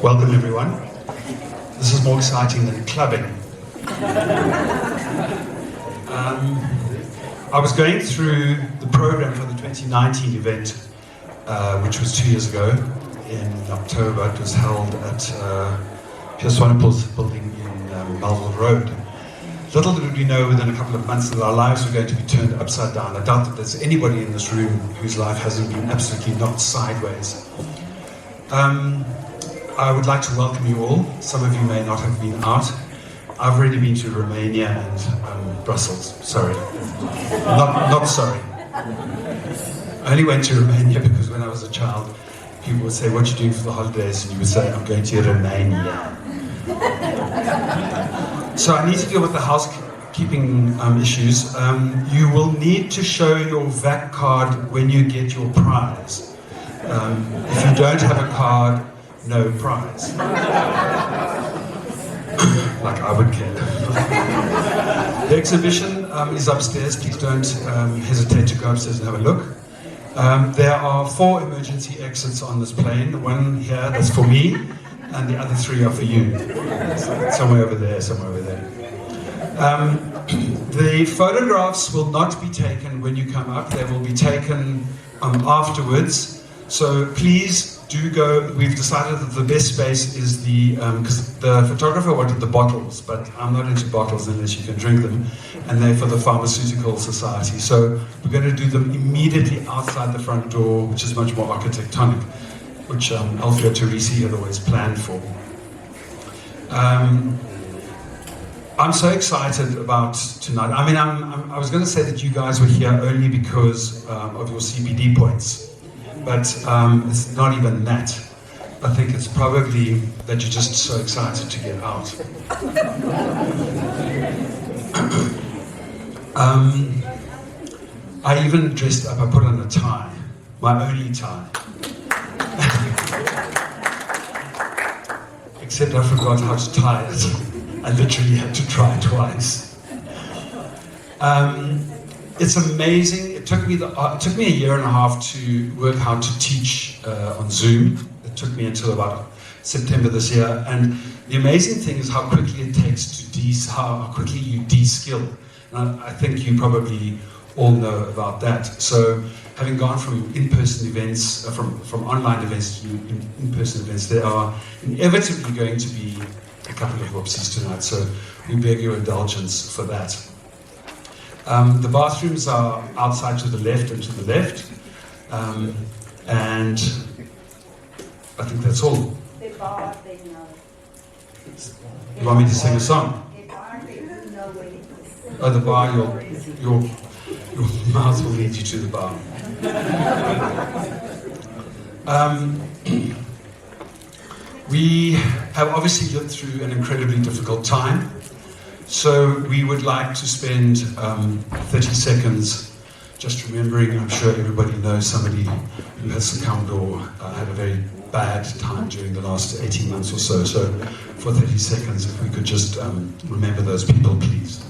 Welcome everyone. This is more exciting than clubbing. I was going through the program for the 2019 event, which was 2 years ago in October. It was held at Piers Swanepoel's building in Melville Road. Little did we know within a couple of months that our lives were going to be turned upside down. I doubt that there's anybody in this room whose life hasn't been absolutely knocked sideways. I would like to welcome you all. Some of you may not have been out. I've already been to Romania and Brussels. Sorry. Not sorry. I only went to Romania because when I was a child, people would say, "What are you doing for the holidays?" And you would say, "I'm going to Romania." So I need to deal with the housekeeping issues. You will need to show your VAC card when you get your prize. If you don't have a card, no prize. Like I would care. The exhibition is upstairs. Please don't hesitate to go upstairs and have a look. There are 4 emergency exits on this plane. One here, that's for me, and the other 3 are for you. Somewhere over there, somewhere over there. The photographs will not be taken when you come up. They will be taken afterwards. So please do go. We've decided that the best space is because the photographer wanted the bottles, but I'm not into bottles unless you can drink them, and they're for the Pharmaceutical Society. So we're going to do them immediately outside the front door, which is much more architectonic, which Alfio Teresi had always planned for. I'm so excited about tonight. I mean, I was going to say that you guys were here only because of your CPD points. But it's not even that. I think it's probably that you're just so excited to get out. I even dressed up, I put on a tie, my only tie. Except I forgot how to tie it. I literally had to try twice. It's amazing. It took me a year and a half to work how to teach on Zoom. It took me until about September this year. And the amazing thing is how quickly it takes to how quickly you de-skill. And I think you probably all know about that. So having gone from in-person events, from online events to in-person events, there are inevitably going to be a couple of whoopsies tonight. So we beg your indulgence for that. The bathrooms are outside to the left and to the left, and I think that's all. You want me to sing a song? Oh, the bar, your mouth will lead you to the bar. We have obviously lived through an incredibly difficult time. So we would like to spend 30 seconds just remembering. I'm sure everybody knows somebody who has succumbed or had a very bad time during the last 18 months or so. So for 30 seconds, if we could just remember those people, please.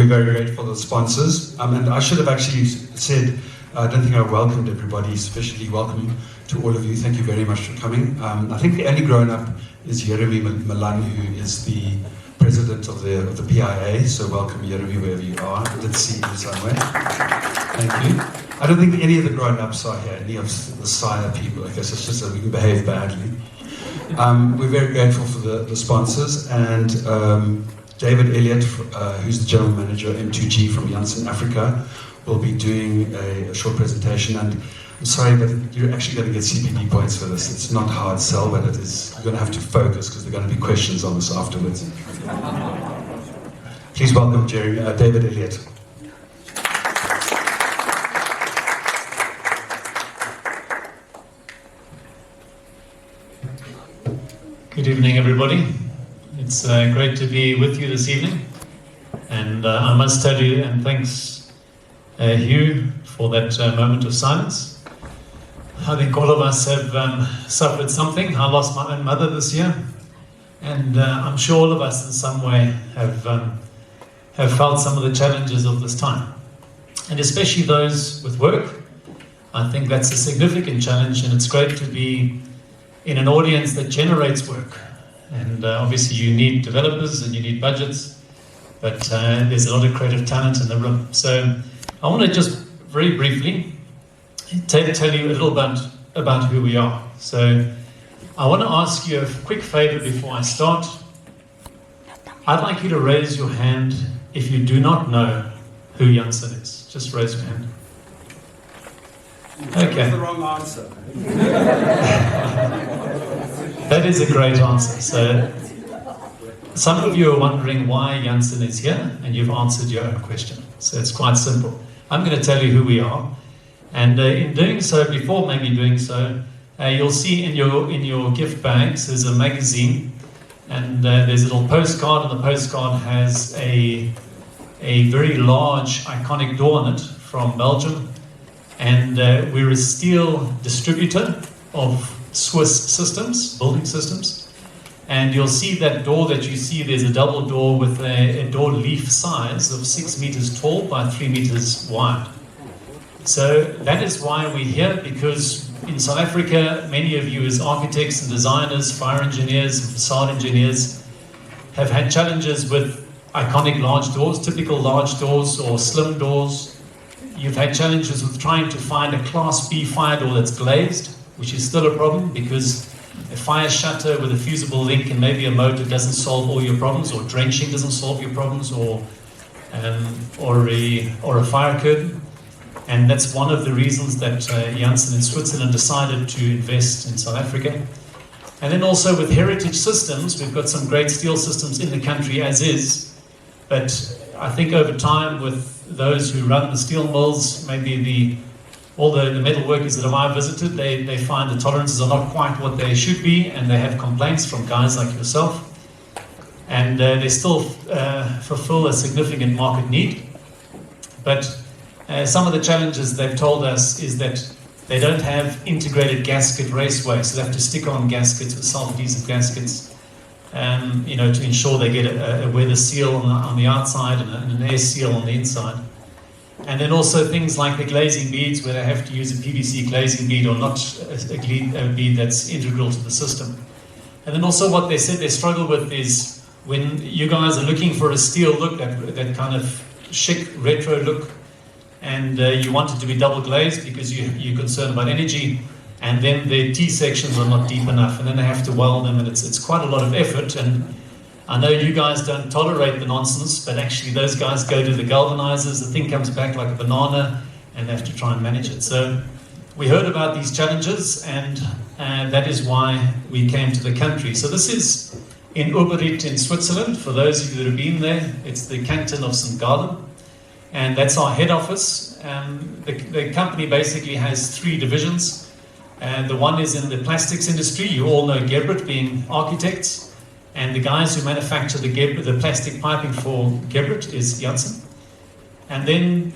we're very grateful to the sponsors. And I should have actually said, I don't think I welcomed everybody, especially welcome to all of you. Thank you very much for coming. I think the only grown-up is Jeremy Malan, who is the president of the PIA. So welcome, Jeremy, wherever you are. I did see you somewhere. Thank you. I don't think any of the grown-ups are here, any of the sire people. I guess it's just that we can behave badly. We're very grateful for the sponsors, and David Elliott, who's the general manager of M2G from Janssen Africa, will be doing a short presentation. And I'm sorry, but you're actually going to get CPD points for this. It's not hard sell, but it is. You're going to have to focus because there are going to be questions on this afterwards. Please welcome David Elliott. Good evening, everybody. It's great to be with you this evening. And I must tell you, and thanks Hugh for that moment of silence. I think all of us have suffered something. I lost my own mother this year. And I'm sure all of us in some way have felt some of the challenges of this time. And especially those with work. I think that's a significant challenge, and it's great to be in an audience that generates work. And obviously you need developers and you need budgets, but there's a lot of creative talent in the room. So I want to just very briefly tell you a little bit about who we are. So I want to ask you a quick favor before I start. I'd like you to raise your hand if you do not know who Janssen is. Just raise your hand. Okay. That's the wrong answer. That is a great answer. So some of you are wondering why Janssen is here, and you've answered your own question. So it's quite simple. I'm going to tell you who we are, and in doing so, before maybe doing so, you'll see in your gift bags there's a magazine, and there's a little postcard, and the postcard has a very large iconic door on it from Belgium. And we're a steel distributor of Swiss systems, building systems. And you'll see that door that you see, there's a double door with a door leaf size of 6 meters tall by 3 meters wide. So that is why we're here, because in South Africa, many of you as architects and designers, fire engineers, and facade engineers have had challenges with iconic large doors, typical large doors or slim doors. You've had challenges with trying to find a Class B fire door that's glazed, which is still a problem because a fire shutter with a fusible link and maybe a motor doesn't solve all your problems, or drenching doesn't solve your problems, or a fire curtain. And that's one of the reasons that Janssen in Switzerland decided to invest in South Africa. And then also with heritage systems, we've got some great steel systems in the country as is, but I think over time with those who run the steel mills, maybe all the metal workers that I visited, they find the tolerances are not quite what they should be, and they have complaints from guys like yourself. And they still fulfill a significant market need. But some of the challenges they've told us is that they don't have integrated gasket raceways, so they have to stick on gaskets with self-adhesive gaskets. To ensure they get a weather seal on the outside and an air seal on the inside. And then also things like the glazing beads, where they have to use a PVC glazing bead or not a bead that's integral to the system. And then also what they said they struggle with is when you guys are looking for a steel look, that kind of chic retro look, and you want it to be double glazed because you're concerned about energy, and then the T-sections are not deep enough, and then they have to weld them, and it's quite a lot of effort. And I know you guys don't tolerate the nonsense, but actually those guys go to the galvanizers, the thing comes back like a banana, and they have to try and manage it. So we heard about these challenges, and that is why we came to the country. So this is in Oberit in Switzerland. For those of you that have been there, it's the canton of St. Gallen, and that's our head office. The company basically has 3 divisions. And the one is in the plastics industry. You all know Geberit, being architects, and the guys who manufacture the plastic piping for Geberit is Janssen. And then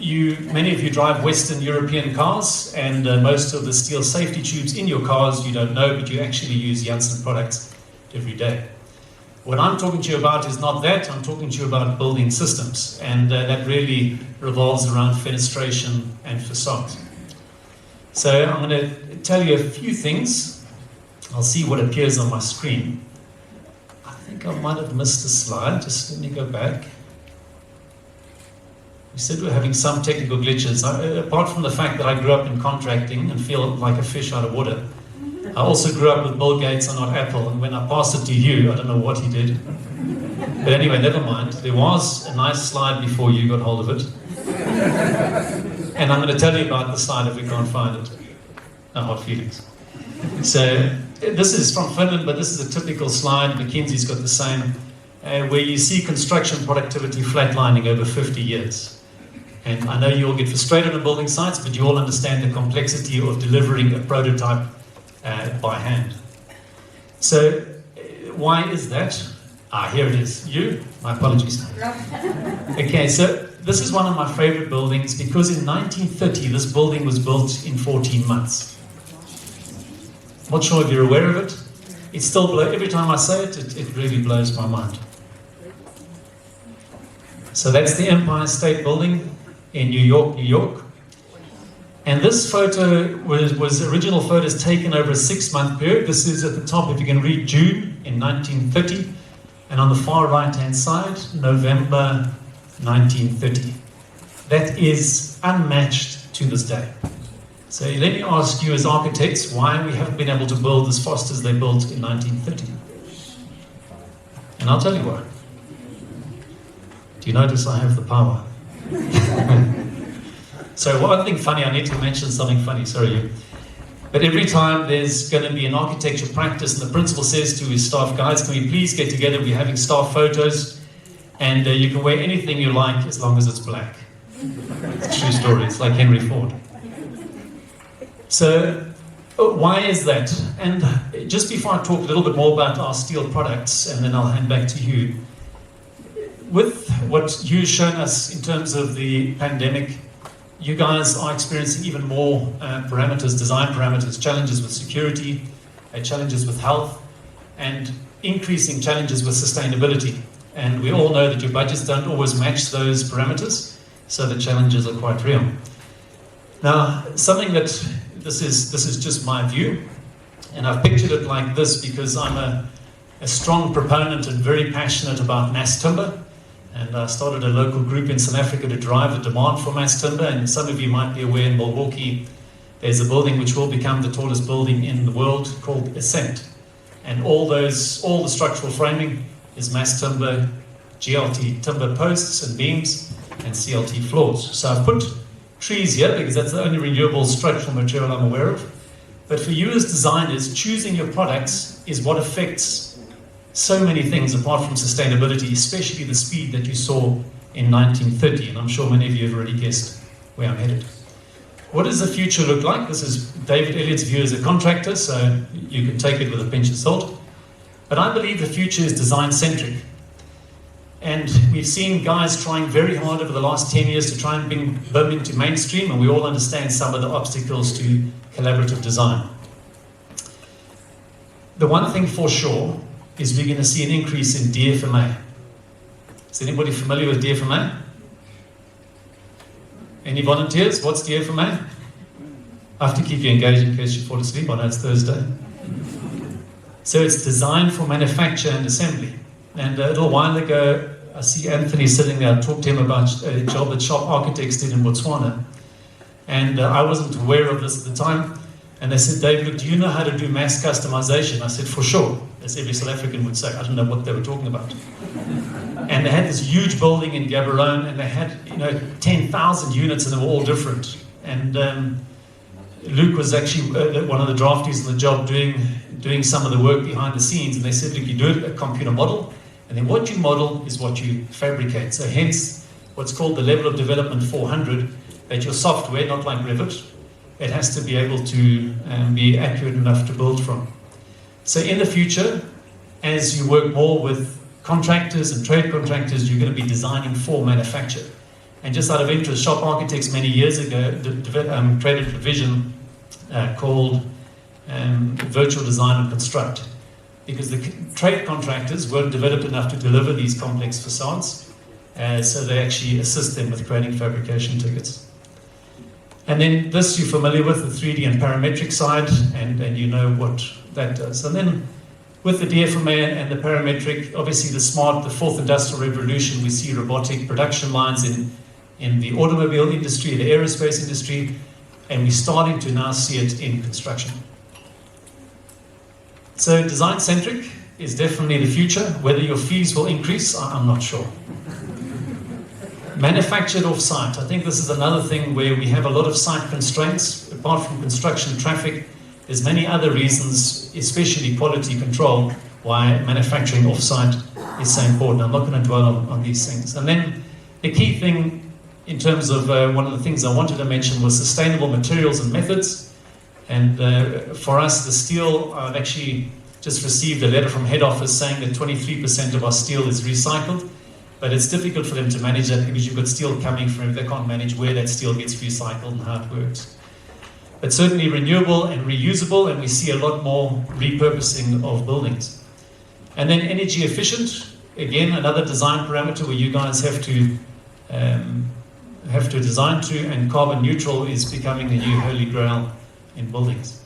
many of you drive Western European cars, and most of the steel safety tubes in your cars you don't know, but you actually use Janssen products every day. What I'm talking to you about is not that. I'm talking to you about building systems, and that really revolves around fenestration and facades. So I'm going to tell you a few things. I'll see what appears on my screen. I think I might have missed a slide. Just let me go back. We said we're having some technical glitches. Apart from the fact that I grew up in contracting and feel like a fish out of water, I also grew up with Bill Gates and not Apple, and when I passed it to you, I don't know what he did. But anyway, never mind. There was a nice slide before you got hold of it. And I'm going to tell you about the slide if we can't find it. No hard feelings. So this is from Finland, but this is a typical slide. McKinsey's got the same, where you see construction productivity flatlining over 50 years. And I know you all get frustrated on building sites, but you all understand the complexity of delivering a prototype by hand. So why is that? Here it is. My apologies. Okay, so this is one of my favorite buildings because in 1930 this building was built in 14 months. Not sure if you're aware of it. It still blows, every time I say it, it really blows my mind. So that's the Empire State Building in New York, New York. And this photo was original photos taken over a 6-month period. This is at the top, if you can read, June in 1930. And on the far right-hand side, November 1930. That is unmatched to this day. So let me ask you as architects why we haven't been able to build as fast as they built in 1930. And I'll tell you why. Do you notice I have the power? So one thing funny, I need to mention something funny, sorry you. But every time there's going to be an architecture practice and the principal says to his staff, guys, can we please get together, we're having staff photos, and you can wear anything you like as long as it's black. It's a true story, it's like Henry Ford. So why is that? And just before I talk a little bit more about our steel products, and then I'll hand back to you, with what you've shown us in terms of the pandemic, you guys are experiencing even more parameters, design parameters, challenges with security, challenges with health, and increasing challenges with sustainability. And we all know that your budgets don't always match those parameters, so the challenges are quite real. Now, something that, this is just my view, and I've pictured it like this because I'm a strong proponent and very passionate about mass timber. And I started a local group in South Africa to drive the demand for mass timber. And some of you might be aware in Milwaukee, there's a building which will become the tallest building in the world called Ascent. And all the structural framing is mass timber, GLT timber posts and beams, and CLT floors. So I've put trees here because that's the only renewable structural material I'm aware of. But for you as designers, choosing your products is what affects so many things apart from sustainability, especially the speed that you saw in 1930, and I'm sure many of you have already guessed where I'm headed. What does the future look like? This is David Elliott's view as a contractor, so you can take it with a pinch of salt. But I believe the future is design-centric. And we've seen guys trying very hard over the last 10 years to try and bring BIM into mainstream, and we all understand some of the obstacles to collaborative design. The one thing for sure is we're going to see an increase in DFMA. Is anybody familiar with DFMA? Any volunteers? What's DFMA? I have to keep you engaged in case you fall asleep. I know it's Thursday. So it's design for manufacture and assembly. And a little while ago, I see Anthony sitting there. I talked to him about a job that Shop Architects did in Botswana. And I wasn't aware of this at the time. And they said, Dave, look, do you know how to do mass customization? I said, for sure, as every South African would say. I don't know what they were talking about. And they had this huge building in Gaborone, and they had 10,000 units, and they were all different. And Luke was actually one of the draftees on the job doing some of the work behind the scenes. And they said, look, you do a computer model, and then what you model is what you fabricate. So hence, what's called the level of development 400, that your software, not like Revit, it has to be able to be accurate enough to build from. So in the future, as you work more with contractors and trade contractors, you're going to be designing for manufacture. And just out of interest, Shop Architects many years ago created a division called Virtual Design and Construct. because the trade contractors weren't developed enough to deliver these complex facades, so they actually assist them with creating fabrication tickets. And then this you're familiar with, the 3D and parametric side, and you know what that does. And then with the DFMA and the parametric, obviously the fourth industrial revolution, we see robotic production lines in the automobile industry, the aerospace industry, and we're starting to now see it in construction. So design-centric is definitely the future. Whether your fees will increase, I'm not sure. Manufactured off-site. I think this is another thing where we have a lot of site constraints. Apart from construction traffic, there's many other reasons, especially quality control, why manufacturing off-site is so important. I'm not going to dwell on these things. And then the key thing in terms of one of the things I wanted to mention was sustainable materials and methods. And for us, the steel, I've actually just received a letter from head office saying that 23% of our steel is recycled. But it's difficult for them to manage that because you've got steel coming from, they can't manage where that steel gets recycled and how it works. But certainly renewable and reusable, and we see a lot more repurposing of buildings. And then energy efficient, again, another design parameter where you guys have to design to, and carbon neutral is becoming the new holy grail in buildings.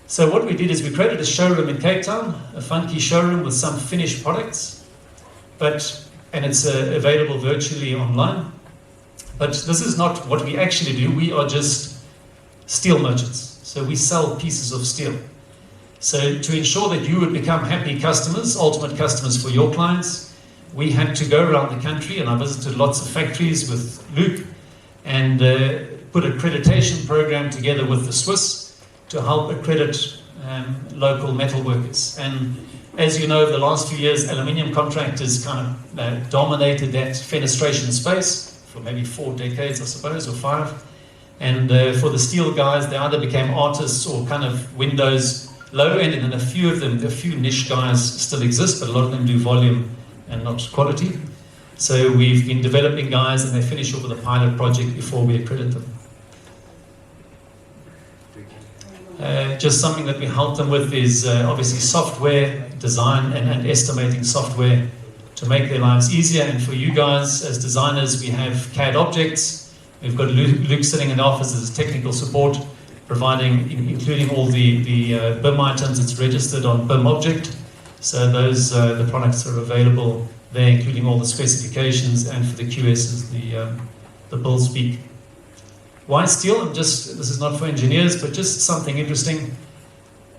So what we did is we created a showroom in Cape Town, a funky showroom with some finished products, and it's available virtually online. But this is not what we actually do. We are just steel merchants. So we sell pieces of steel. So to ensure that you would become happy customers, ultimate customers for your clients, we had to go around the country, and I visited lots of factories with Luke, and put an accreditation program together with the Swiss to help accredit local metal workers. And as you know, over the last few years, aluminium contractors kind of dominated that fenestration space for maybe 4 decades, I suppose, or 5. And for the steel guys, they either became artists or kind of windows low end, and then a few niche guys still exist, but a lot of them do volume and not quality. So we've been developing guys, and they finish off with a pilot project before we accredit them. Just something that we help them with is obviously software design and estimating software to make their lives easier. And for you guys as designers, we have CAD objects. We've got Luke sitting in the office as technical support, providing, including all the BIM items. It's registered on BIM object. So those the products are available there, including all the specifications, and for the QSs, the bill speak. Why steel? This is not for engineers, but just something interesting.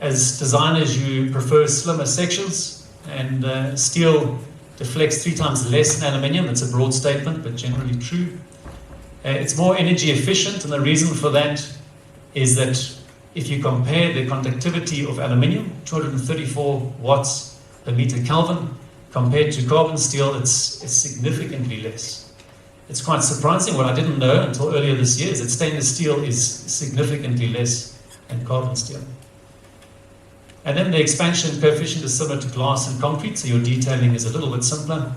As designers, you prefer slimmer sections, and steel deflects 3 times less than aluminium. It's a broad statement, but generally true. It's more energy efficient, and the reason for that is that if you compare the conductivity of aluminium, 234 watts per meter Kelvin, compared to carbon steel, it's significantly less. It's quite surprising. What I didn't know until earlier this year is that stainless steel is significantly less than carbon steel. And then the expansion coefficient is similar to glass and concrete, so your detailing is a little bit simpler.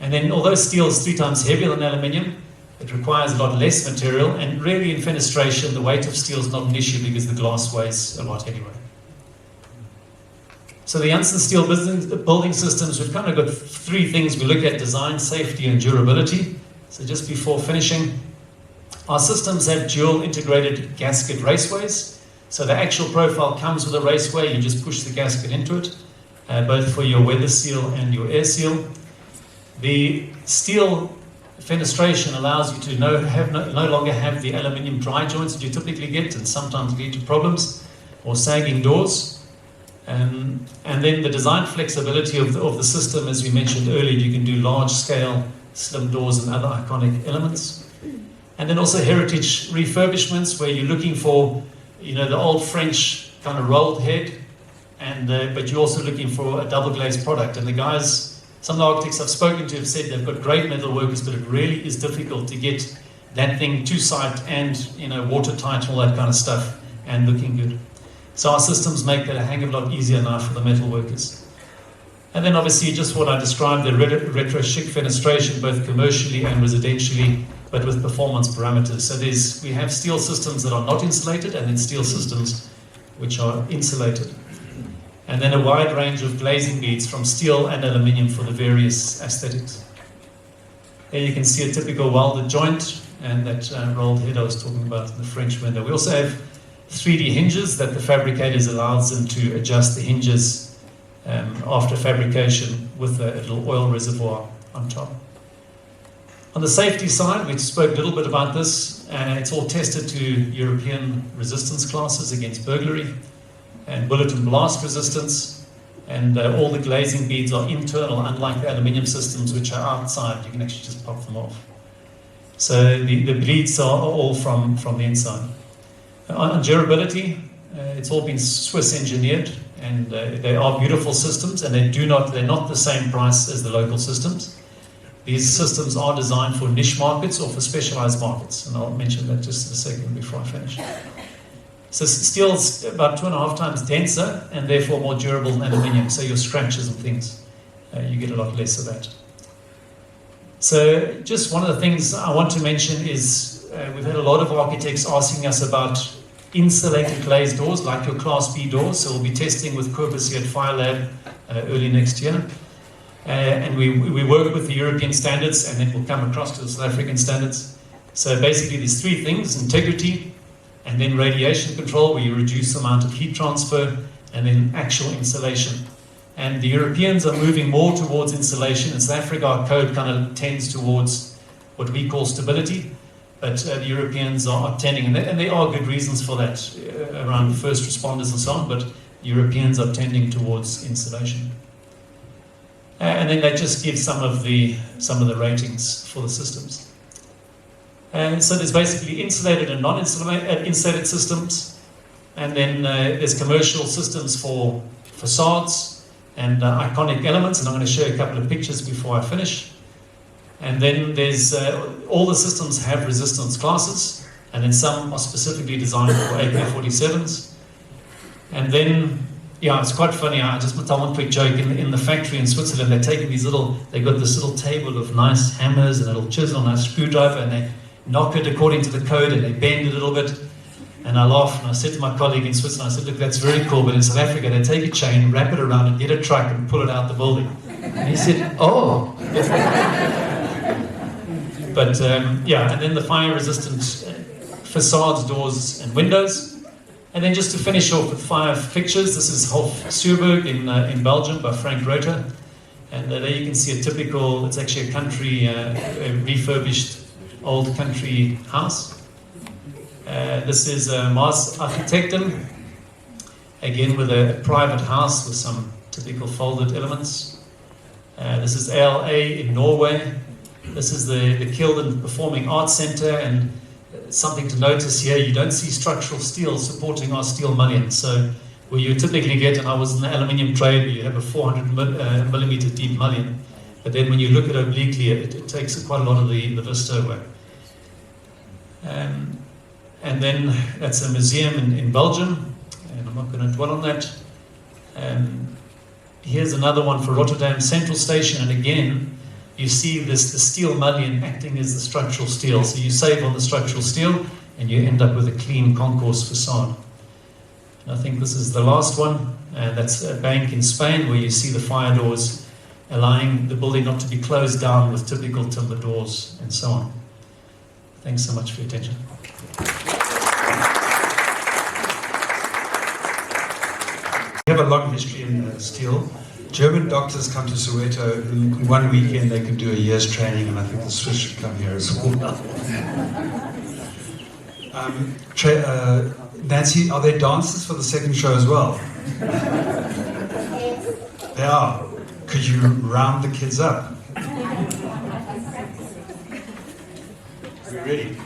And then although steel is 3 times heavier than aluminium, it requires a lot less material, and really in fenestration, the weight of steel is not an issue because the glass weighs a lot anyway. So the Janssen Steel building systems, we've kind of got 3 things we look at: design, safety, and durability. So just before finishing, our systems have dual integrated gasket raceways. So the actual profile comes with a raceway, you just push the gasket into it, both for your weather seal and your air seal. The steel fenestration allows you to no longer have the aluminium dry joints that you typically get, and sometimes lead to problems, or sagging doors. And then the design flexibility of the system, as we mentioned earlier, you can do large scale slim doors and other iconic elements. And then also heritage refurbishments, where you're looking for, the old French kind of rolled head, and but you're also looking for a double glazed product. And the guys, some of the architects I've spoken to have said they've got great metal workers, but it really is difficult to get that thing to site and watertight, all that kind of stuff, and looking good. So our systems make that a hang of a lot easier now for the metal workers. And then obviously just what I described, the retro chic fenestration, both commercially and residentially, but with performance parameters. So we have steel systems that are not insulated, and then steel systems which are insulated. and then a wide range of glazing beads from steel and aluminium for the various aesthetics. Here you can see a typical welded joint and that rolled head I was talking about in the French window. We also have 3D hinges that the fabricators allows them to adjust the hinges after fabrication with a little oil reservoir on top. On the safety side, we spoke a little bit about this. It's all tested to European resistance classes against burglary and bullet and blast resistance. And all the glazing beads are internal, unlike the aluminium systems, which are outside. You can actually just pop them off. So the beads are all from the inside. On durability, it's all been Swiss engineered, and they are beautiful systems, and they're not the same price as the local systems. These systems are designed for niche markets or for specialized markets, and I'll mention that just in a second before I finish. So steel's about 2.5 times denser and therefore more durable than aluminium, so your scratches and things, you get a lot less of that. So just one of the things I want to mention is we've had a lot of architects asking us about insulated glazed doors, like your Class B doors, so we'll be testing with Corbusier at Fire Lab early next year. And we work with the European standards, and then we'll come across to the South African standards. So basically there's 3 things: integrity, and then radiation control, where you reduce the amount of heat transfer, and then actual insulation. And the Europeans are moving more towards insulation. In South Africa, our code kind of tends towards what we call stability, but the Europeans are tending, and there are good reasons for that, around first responders and so on, but Europeans are tending towards insulation. And then that just gives some of the ratings for the systems. And so there's basically insulated and non-insulated systems, and then there's commercial systems for facades and iconic elements, and I'm going to show you a couple of pictures before I finish. And then there's all the systems have resistance classes, and then some are specifically designed for AK-47s. And then, yeah, it's quite funny. I just want to tell one quick joke. In the factory in Switzerland, they're taking they've got this little table of nice hammers and a little chisel and a screwdriver, and they knock it according to the code, and they bend it a little bit. And I laugh, and I said to my colleague in Switzerland, I said, look, that's very cool, but in South Africa, they take a chain, wrap it around, and get a truck and pull it out the building. And he said, oh. But yeah, and then the fire-resistant facades, doors, and windows. And then just to finish off with 5 pictures, this is Hof Suurburg in Belgium by Frank Rota. And there you can see a typical, it's actually a country, a refurbished old country house. This is Maas Architecten, again with a private house with some typical folded elements. This is ALA in Norway. This is the Kilden Performing Arts Centre, and something to notice here, you don't see structural steel supporting our steel mullion. So where you typically get, and I was in the aluminium trade, you have a 400 millimeter deep mullion, but then when you look at it obliquely, it takes quite a lot of the vista away. And then that's a museum in Belgium, and I'm not going to dwell on that. Here's another one for Rotterdam Central Station, and again, you see the steel mullion acting as the structural steel. So you save on the structural steel, and you end up with a clean concourse facade. And I think this is the last one, and that's a bank in Spain, where you see the fire doors allowing the building not to be closed down with typical timber doors and so on. Thanks so much for your attention. We have a long history in steel. German doctors come to Soweto. In 1 weekend they can do a year's training, and I think the Swiss should come here as well. Nancy, are there dancers for the second show as well? They are. Could you round the kids up? Are you ready?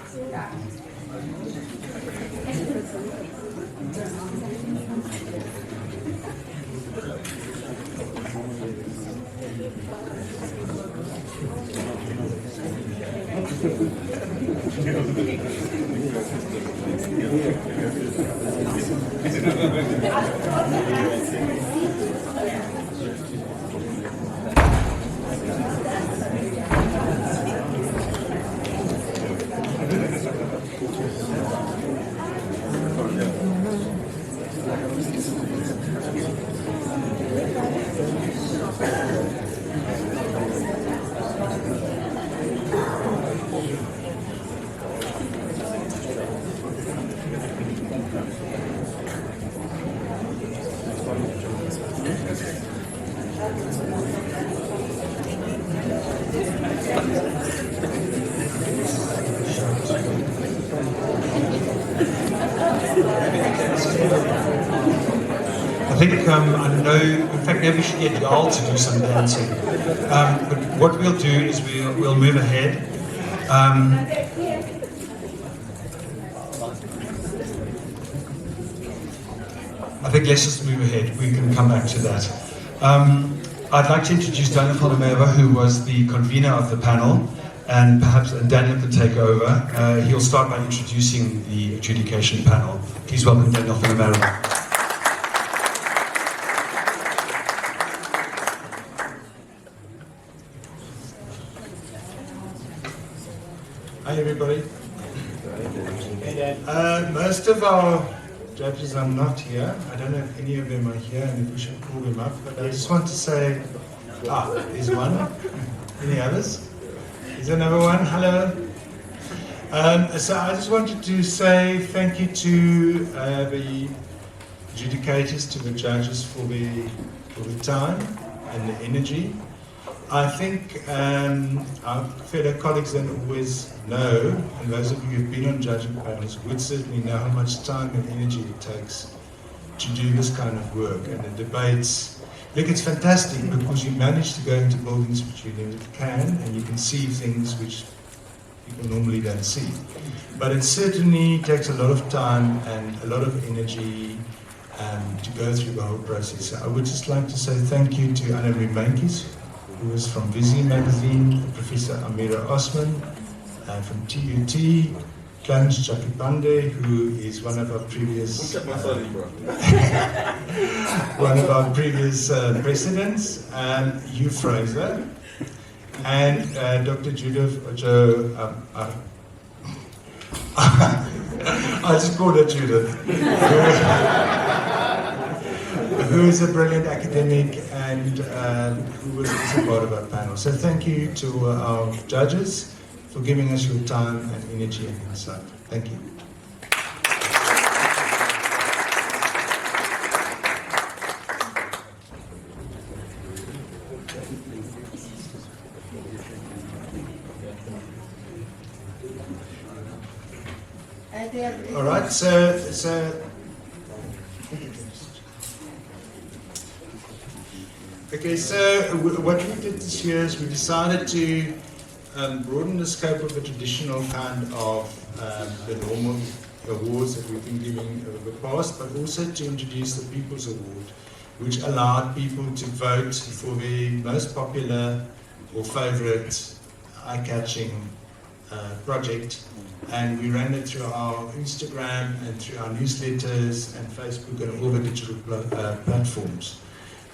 I think I know. In fact, maybe we should get Yal to do some dancing. But what we'll do is we'll move ahead. I think let's just move ahead. We can come back to that. I'd like to introduce Daniel van der Merwe, who was the convener of the panel, and perhaps Daniel can take over. He'll start by introducing the adjudication panel. Please welcome Daniel van der Merwe. Hi everybody. Most of our judges are not here. I don't know if any of them are here and if we should call them up, but I just want to say, there's one. Any others? Is there another one? Hello. So I just wanted to say thank you to the adjudicators, to the judges for the time and the energy. I think our fellow colleagues don't always know, and those of you who've been on judging panels would certainly know how much time and energy it takes to do this kind of work. And the debates, look, it's fantastic because you manage to go into buildings which you never can, and you can see things which people normally don't see. But it certainly takes a lot of time and a lot of energy to go through the whole process. So I would just like to say thank you to Anna Mankis, who is from Visi magazine, Professor Amira Osman from TUT, Clarence Chakipande, who is one of our previous presidents, Hugh Fraser, and Dr. Judith Ojo. I just called her Judith, who is a brilliant academic and who was also part of our panel. So thank you to our judges for giving us your time and energy and insight. Thank you. All right, so okay, so what we did this year is we decided to broaden the scope of the traditional kind of the normal awards that we've been giving over the past, but also to introduce the People's Award, which allowed people to vote for the most popular or favorite eye-catching project. And we ran it through our Instagram and through our newsletters and Facebook and all the digital platforms.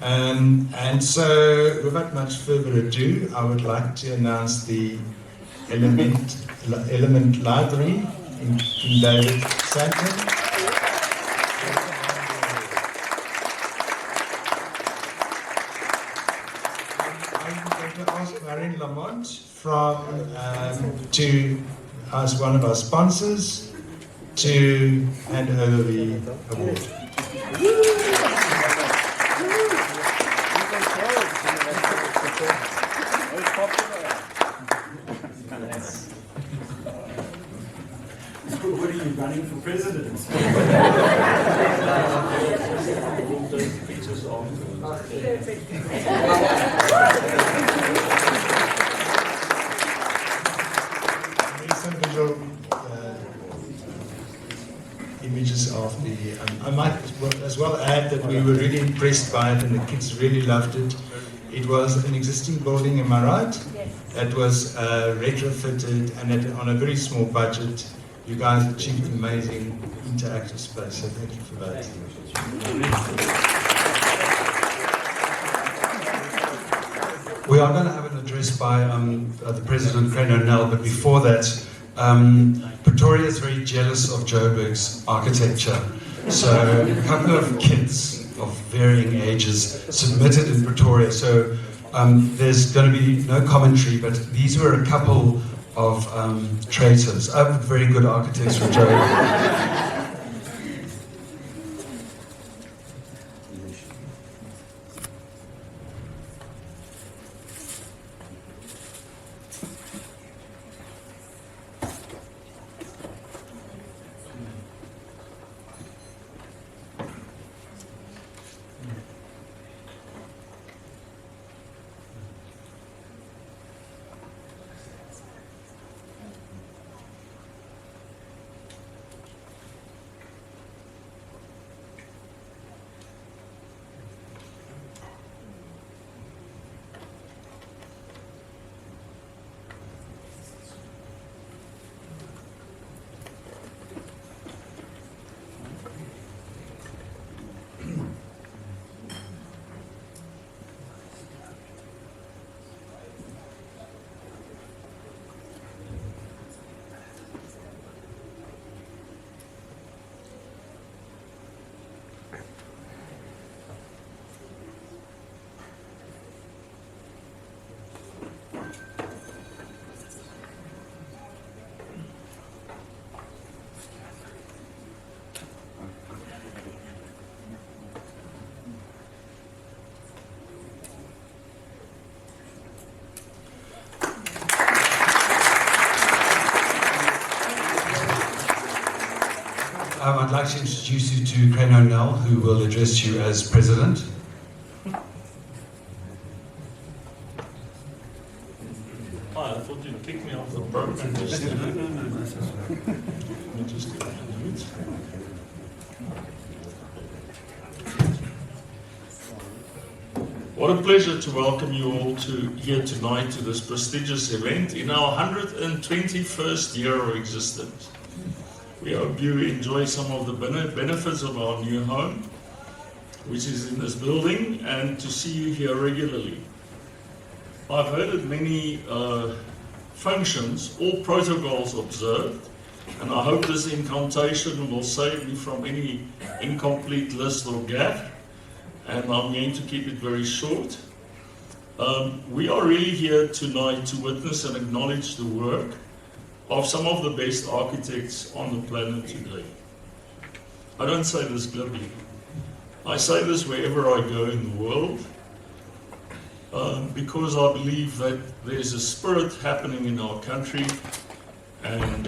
And so, without much further ado, I would like to announce the Element Library in King David Sandton. I'm going to ask Marion Lamont to as one of our sponsors to hand over the award. What are you running for president? Some visual images of the. I might as well add that we were really impressed by it, and the kids really loved it. It was an existing building, am I right? Yes. That was retrofitted, and on a very small budget. You guys achieved amazing interactive space, so thank you for that. We are going to have an address by the President, Crane O'Neill, but before that, Pretoria is very jealous of Joburg's architecture. So a couple of kids of varying ages submitted in Pretoria. So there's going to be no commentary, but these were a couple of traitors, very good architects from Joburg. I'd like to introduce you to Crane O'Neill, who will address you as President. Hi, I thought you'd kick me off the program just now. Let me just get my notes. What a pleasure to welcome you all here tonight to this prestigious event in our 121st year of existence. We hope you enjoy some of the benefits of our new home, which is in this building, and to see you here regularly. I've heard at many functions, all protocols observed, and I hope this incantation will save me from any incomplete list or gaffe, and I'm going to keep it very short. We are really here tonight to witness and acknowledge the work of some of the best architects on the planet today. I don't say this glibly. I say this wherever I go in the world, because I believe that there's a spirit happening in our country, and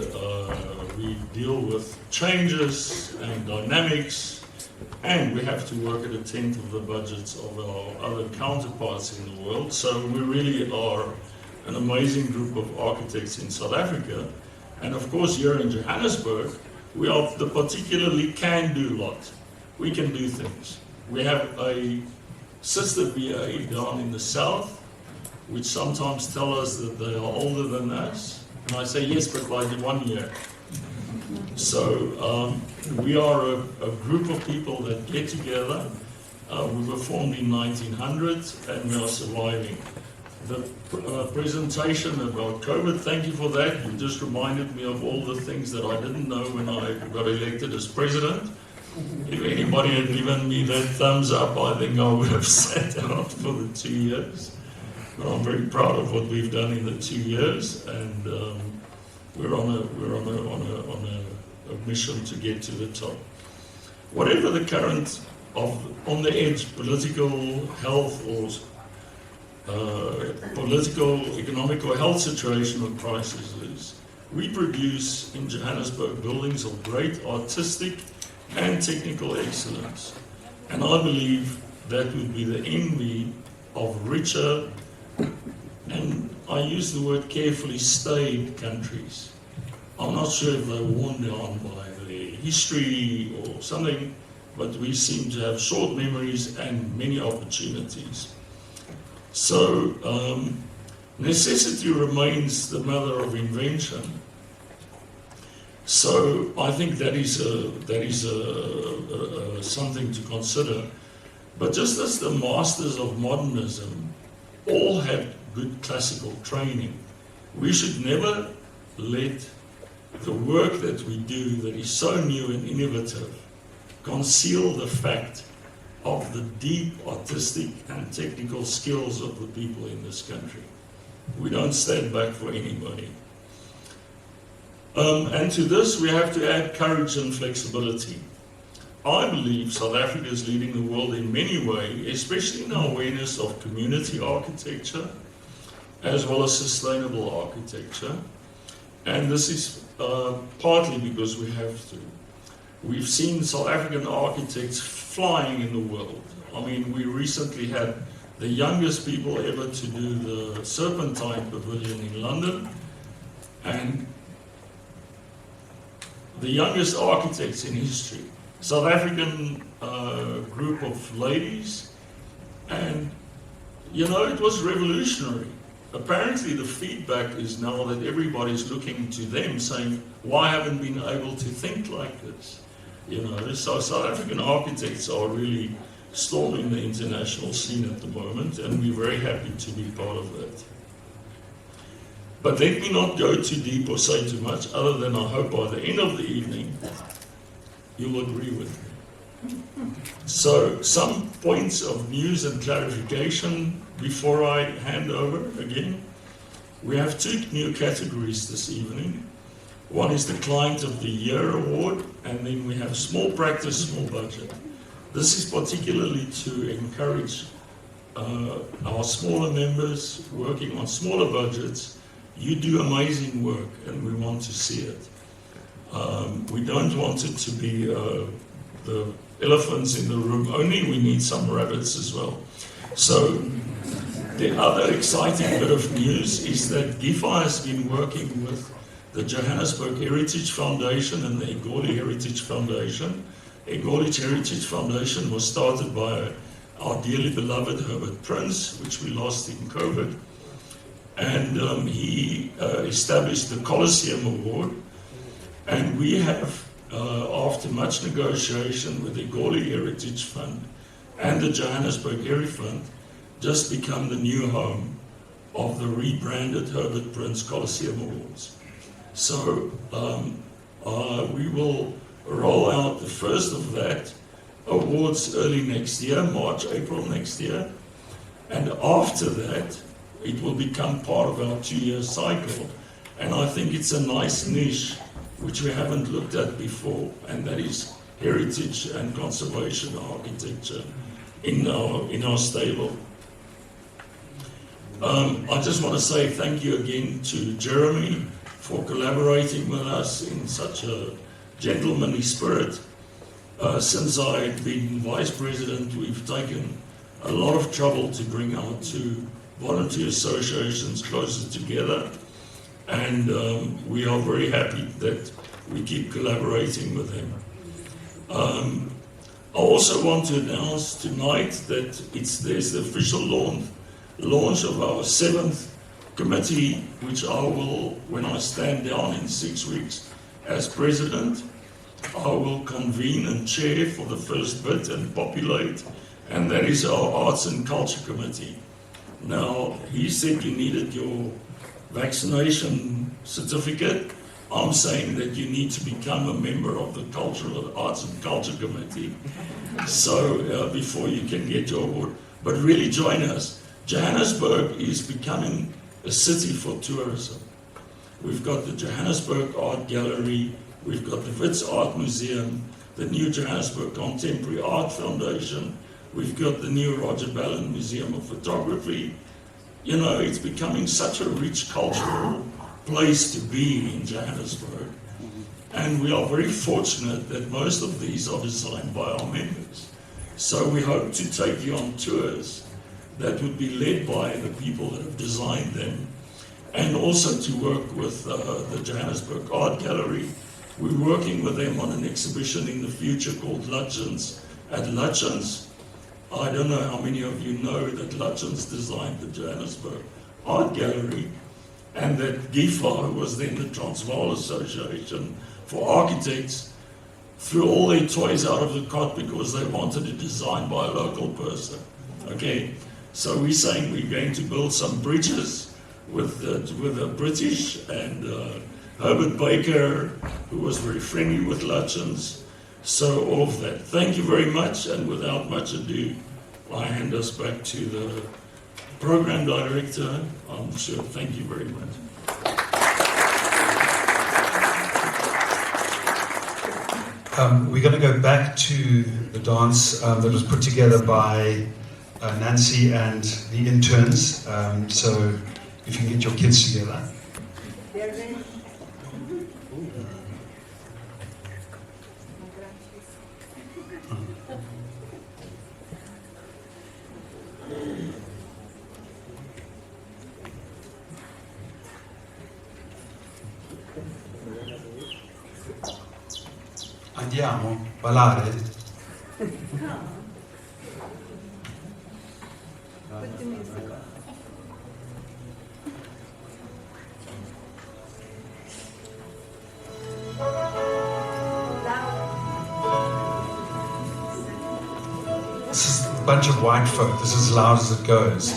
we deal with changes and dynamics, and we have to work at a tenth of the budgets of our other counterparts in the world. So we really are an amazing group of architects in South Africa. And of course, here in Johannesburg, we are the particularly can-do lot. We can do things. We have a sister VA down in the south, which sometimes tell us that they are older than us. And I say, yes, but by 1 year. So we are a group of people that get together. We were formed in 1900 and we are surviving. The presentation about COVID, thank you for that. You just reminded me of all the things that I didn't know when I got elected as president. If anybody had given me that thumbs up, I think I would have sat out for the 2 years. But I'm very proud of what we've done in the 2 years, and we're on a mission to get to the top. Whatever the current on the edge political, health, or political, economic, or health situation or crisis is, we produce in Johannesburg buildings of great artistic and technical excellence. And I believe that would be the envy of richer, and I use the word carefully, staid countries. I'm not sure if they're worn down by their history or something, but we seem to have short memories and many opportunities. So necessity remains the mother of invention. So I think that is something to consider. But just as the masters of modernism all had good classical training, we should never let the work that we do that is so new and innovative conceal the fact of the deep artistic and technical skills of the people in this country. We don't stand back for anybody. And to this we have to add courage and flexibility. I believe South Africa is leading the world in many ways, especially in our awareness of community architecture as well as sustainable architecture. And this is partly because we have to. We've seen South African architects flying in the world. I mean, we recently had the youngest people ever to do the Serpentine Pavilion in London, and the youngest architects in history. South African group of ladies, and you know, it was revolutionary. Apparently the feedback is now that everybody's looking to them saying, why haven't we been able to think like this? You know, so South African architects are really storming the international scene at the moment, and we're very happy to be part of that. But let me not go too deep or say too much, other than I hope by the end of the evening you'll agree with me. So some points of news and clarification before I hand over again. We have two new categories this evening. One is the Client of the Year Award, and then we have Small Practice, Small Budget. This is particularly to encourage our smaller members working on smaller budgets. You do amazing work, and we want to see it. We don't want it to be the elephants in the room only, we need some rabbits as well. So the other exciting bit of news is that Gifa has been working with the Johannesburg Heritage Foundation and the Egoli Heritage Foundation. Egoli Heritage Foundation was started by our dearly beloved Herbert Prince, which we lost in COVID. And he established the Coliseum Award. And we have, after much negotiation with the Egoli Heritage Fund and the Johannesburg Heri Fund, just become the new home of the rebranded Herbert Prince Coliseum Awards. So we will roll out the first of that awards early next year, March, April next year. And after that, it will become part of our 2-year cycle. And I think it's a nice niche which we haven't looked at before, and that is heritage and conservation architecture in our stable. I just want to say thank you again to Jeremy for collaborating with us in such a gentlemanly spirit. Since I've been vice president, we've taken a lot of trouble to bring our two volunteer associations closer together, and we are very happy that we keep collaborating with him. I also want to announce tonight that there's the official launch of our 7th committee, which I will, when I stand down in 6 weeks as president, I will convene and chair for the first bit and populate, and that is our Arts and Culture Committee. Now, he said you needed your vaccination certificate. I'm saying that you need to become a member of the Arts and Culture Committee, so before you can get your award. But really join us. Johannesburg is becoming a city for tourism. We've got the Johannesburg Art Gallery, we've got the Wits Art Museum, the new Johannesburg Contemporary Art Foundation, we've got the new Roger Ballin Museum of Photography. You know, it's becoming such a rich cultural place to be in Johannesburg. And we are very fortunate that most of these are designed by our members. So we hope to take you on tours that would be led by the people that have designed them, and also to work with the Johannesburg Art Gallery. We're working with them on an exhibition in the future called Lutjens at Lutjens. I don't know how many of you know that Lutjens designed the Johannesburg Art Gallery, and that Gifa, who was then the Transvaal Association for Architects, threw all their toys out of the cot because they wanted it designed by a local person. Okay, so we're saying we're going to build some bridges with the British, and Herbert Baker, who was very friendly with Lutjens. So all of that. Thank you very much, and without much ado, I hand us back to the program director. I'm sure. Thank you very much. We're going to go back to the dance that was put together by Nancy and the interns. So if you can get your kids together. Andiamo, ballare? This is a bunch of white folk. This is as loud as it goes.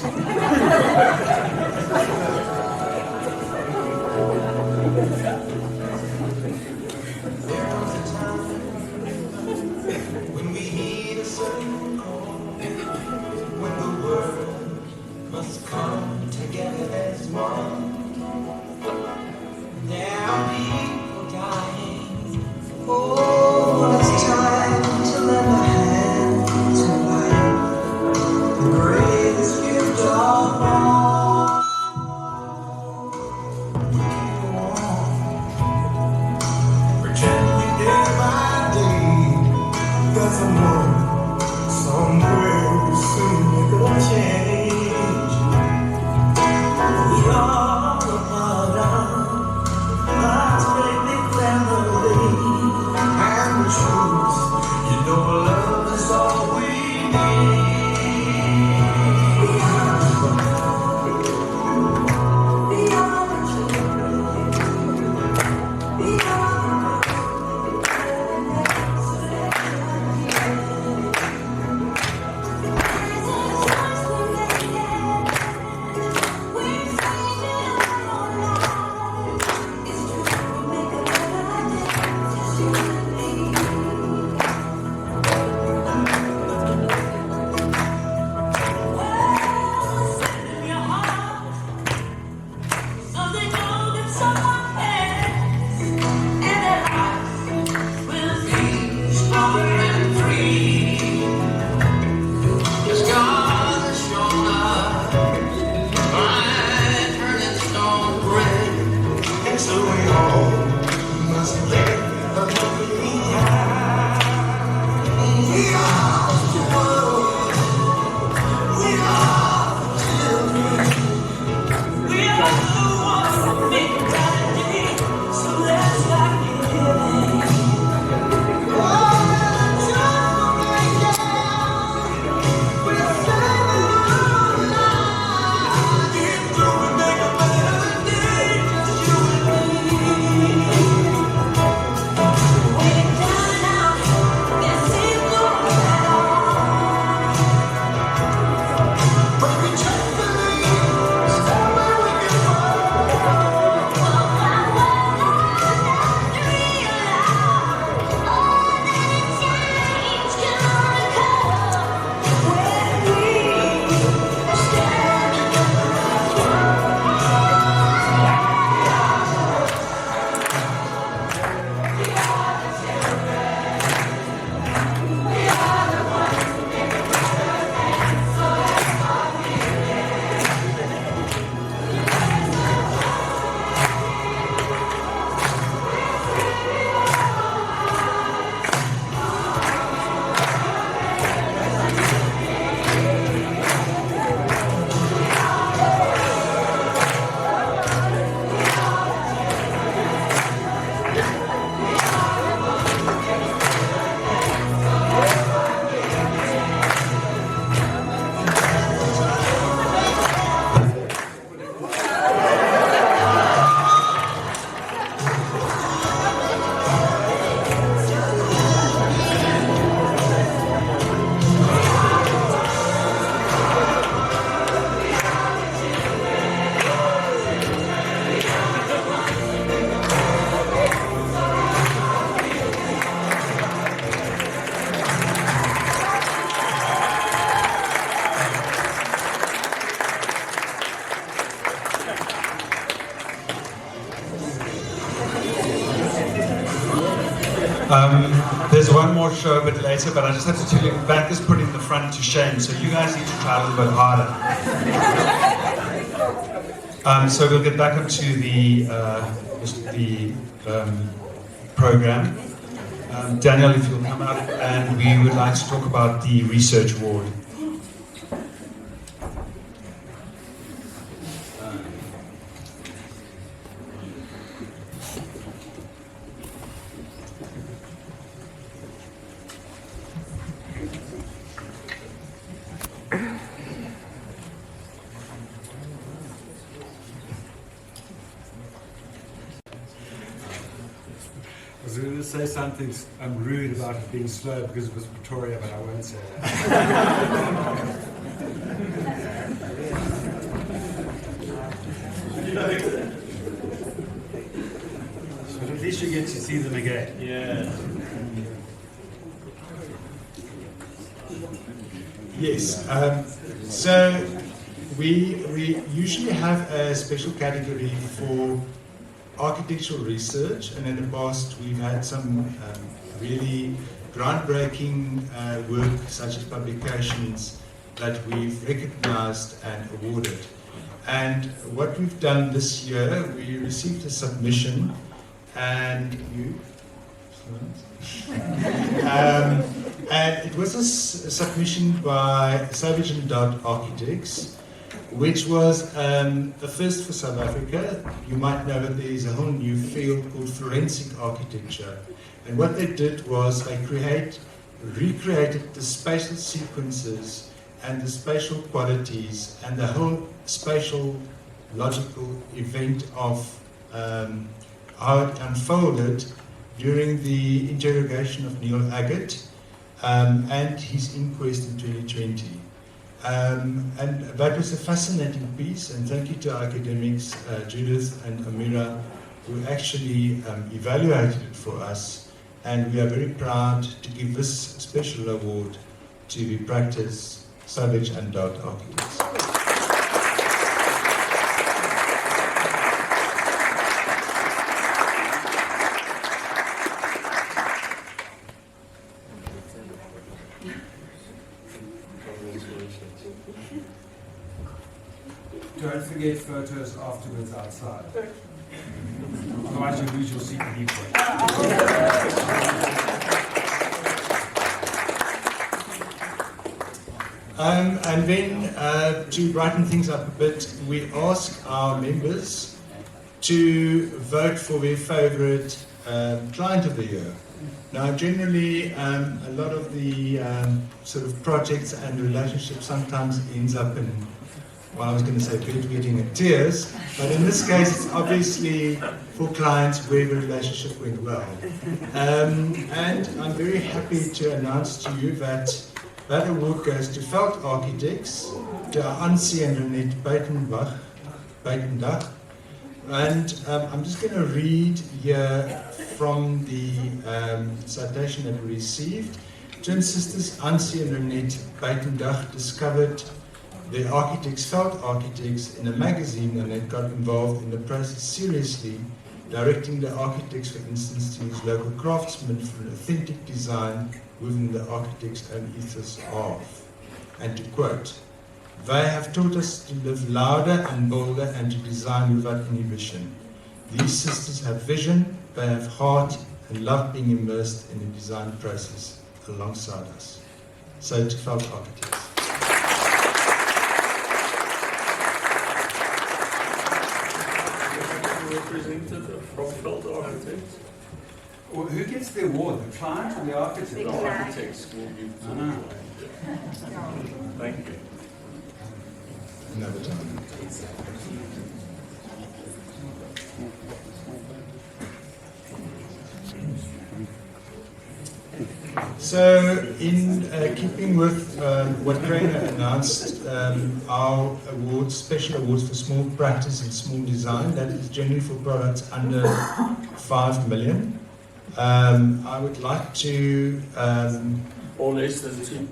There's one more show a bit later, but I just have to tell you, back is putting the front to shame, so you guys need to try a little bit harder. So we'll get back into the program. Daniel, if you'll come up, and we would like to talk about the research award. I was going to say something rude about it being slow because it was Pretoria, but I won't say that. But at least you get to see them again. Yeah. Yes. So we usually have a special category for architectural research, and in the past we've had some really groundbreaking work, such as publications, that we've recognized and awarded. And what we've done this year, we received a submission, and And it was a submission by Savage and Dodd Architects, which was a first for South Africa. You might know that there is a whole new field called forensic architecture. And what they did was they recreated the spatial sequences and the spatial qualities and the whole spatial logical event of how it unfolded during the interrogation of Neil Agate and his inquest in 2020. And that was a fascinating piece, and thank you to our academics, Judith and Amira, who actually evaluated it for us, and we are very proud to give this special award to the practice Savage and Dodd Architects. Don't forget photos afterwards outside. Otherwise you lose your CPD point. And then to brighten things up a bit, we ask our members to vote for their favorite client of the year. Now, generally, a lot of the sort of projects and relationships sometimes ends up in, well, I was going to say bedwetting and tears, but in this case, it's obviously for clients where the relationship went well. And I'm very happy to announce to you that that award goes to Veld Architects, to Ansie and Renette Buitendach. And I'm just going to read here from the citation that we received. Twin sisters Ansie and Renette Buitendach discovered the architects, Veld Architects, in a magazine, and they got involved in the process seriously, directing the architects, for instance, to use local craftsmen for an authentic design within the architect's own ethos of. And to quote, "They have taught us to live louder and bolder and to design without inhibition. These sisters have vision, they have heart, and love being immersed in the design process alongside us." So to Veld Architects. Representative from Veld Architects. Well, who gets the award? The client or the architect? The architects will give to the client. Thank you. Another time. So, in keeping with what Rainer announced, our awards, special awards for small practice and small design, that is generally for products under 5 million. I would like to... Or less than two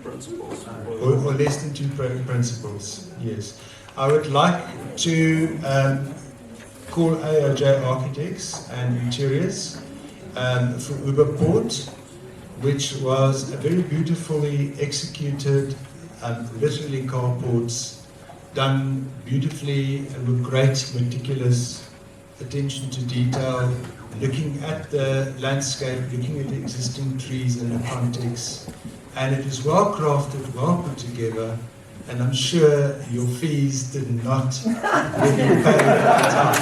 principals. Or less than two principals, yes. I would like to call AOJ Architects and Interiors for Uberport, which was a very beautifully executed, literally carports, done beautifully and with great meticulous attention to detail, looking at the landscape, looking at the existing trees and the context. And it is well crafted, well put together, and I'm sure your fees did not really pay at the time.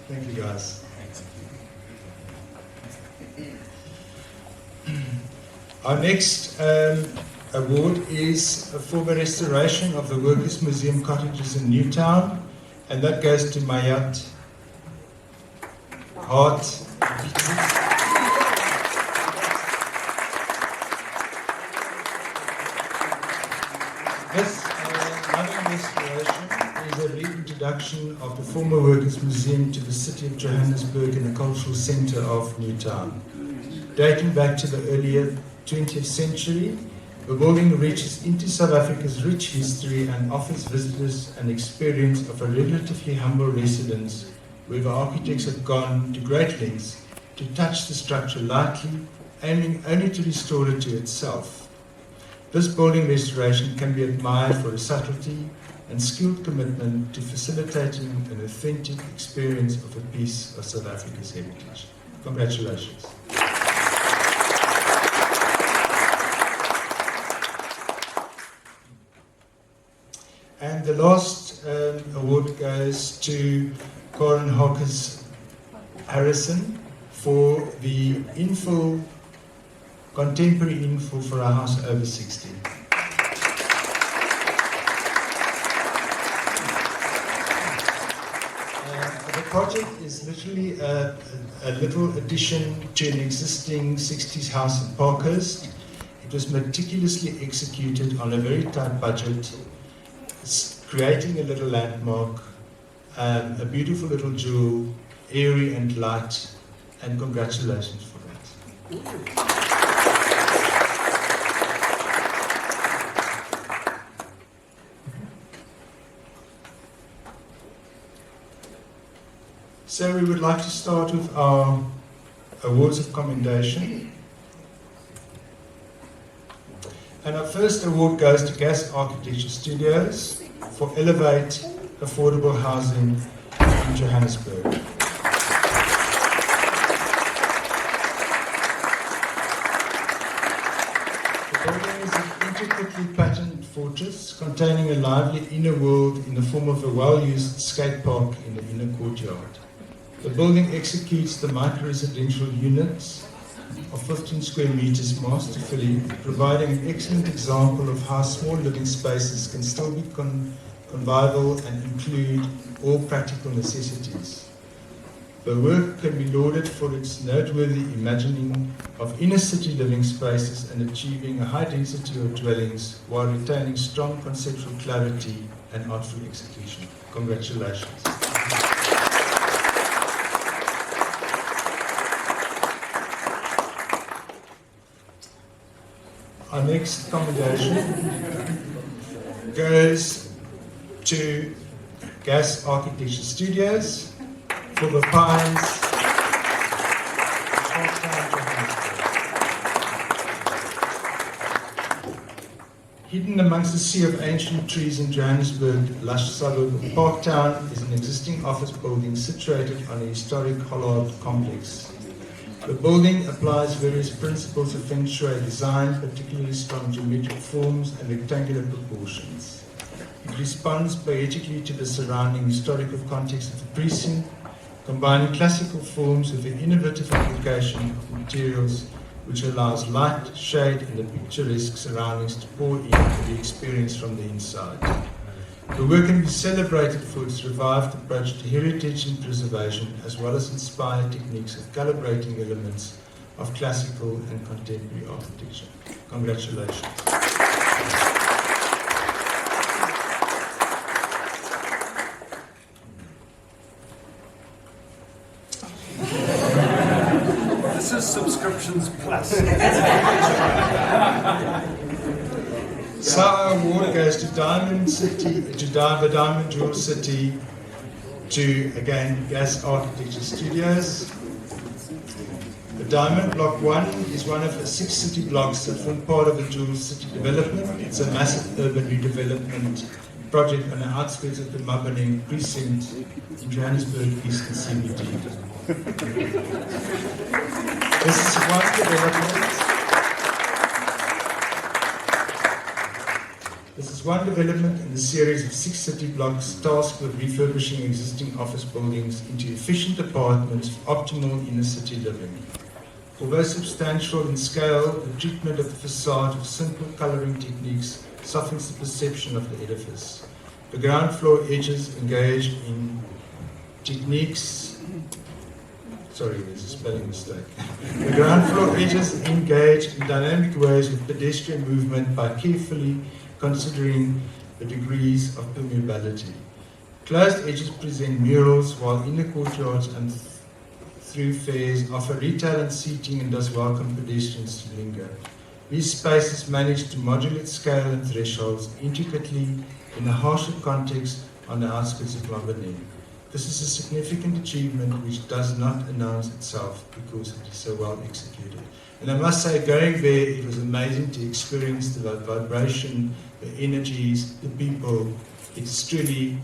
Thank you, guys. Our next award is for the restoration of the Workers' Museum cottages in Newtown, and that goes to Mayat Hart. This modern restoration is a reintroduction of the former Workers' Museum to the city of Johannesburg and the cultural centre of Newtown. Dating back to the earlier 20th century, the building reaches into South Africa's rich history and offers visitors an experience of a relatively humble residence where the architects have gone to great lengths to touch the structure lightly aiming only to restore it to itself. This building restoration can be admired for its subtlety and skilled commitment to facilitating an authentic experience of a piece of South Africa's heritage. Congratulations. And the last award goes to Karen Hawkins Harrison for the infill, contemporary infill for a house over 60. The project is literally a little addition to an existing 60s house in Parkhurst. It was meticulously executed on a very tight budget, creating a little landmark, a beautiful little jewel, airy and light, and congratulations for that. So we would like to start with our awards of commendation. And our first award goes to Gas Architecture Studios for Elevate Affordable Housing in Johannesburg. The building is an intricately patterned fortress containing a lively inner world in the form of a well-used skate park in the inner courtyard. The building executes the micro-residential units of 15 square meters masterfully, providing an excellent example of how small living spaces can still be convivial and include all practical necessities. The work can be lauded for its noteworthy imagining of inner city living spaces and achieving a high density of dwellings while retaining strong conceptual clarity and artful execution. Congratulations. Our next commendation goes to Gas Architecture Studios for the Pines. Hidden amongst a sea of ancient trees in Johannesburg, lush suburb of Parktown is an existing office building situated on a historic Hollard complex. The building applies various principles of Feng Shui design, particularly strong geometric forms and rectangular proportions. It responds poetically to the surrounding historical context of the precinct, combining classical forms with the innovative application of materials which allows light, shade, and the picturesque surroundings to pour into the experience from the inside. The work can be celebrated for its revived approach to heritage and preservation, as well as inspired techniques of calibrating elements of classical and contemporary architecture. Congratulations. This is subscriptions plus. So our award goes to Diamond City, to the Diamond Jewel City, to again Gas Architecture Studios. The Diamond Block 1 is one of the 6 city blocks that form part of the Jewel City development. It's a massive urban redevelopment project on the outskirts of the Mabaneng precinct in Johannesburg, Eastern CBD. This is one development. This is one development in the series of 6 city blocks tasked with refurbishing existing office buildings into efficient apartments for optimal inner city living. Although substantial in scale, the treatment of the facade with simple colouring techniques softens the perception of the edifice. The ground floor edges engage in techniques. Sorry, there's a spelling mistake. The ground floor edges engage in dynamic ways with pedestrian movement by carefully considering the degrees of permeability. Closed edges present murals, while inner courtyards and thoroughfares offer retail and seating and thus welcome pedestrians to linger. These spaces manage to modulate scale and thresholds intricately in a harsher context on the outskirts of Mabaneng. This is a significant achievement which does not announce itself because it is so well executed. And I must say, going there, it was amazing to experience the vibration, the energies, the people. It's truly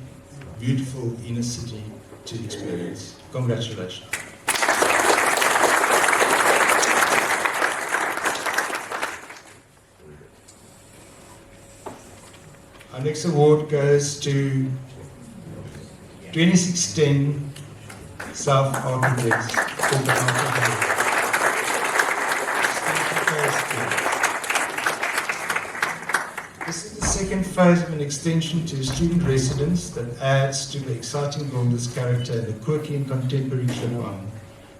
beautiful inner city to experience. Congratulations. Our next award goes to 2610 South Architects. This is the second phase of an extension to a student residence that adds to the exciting builder's character and the quirky and contemporary charm.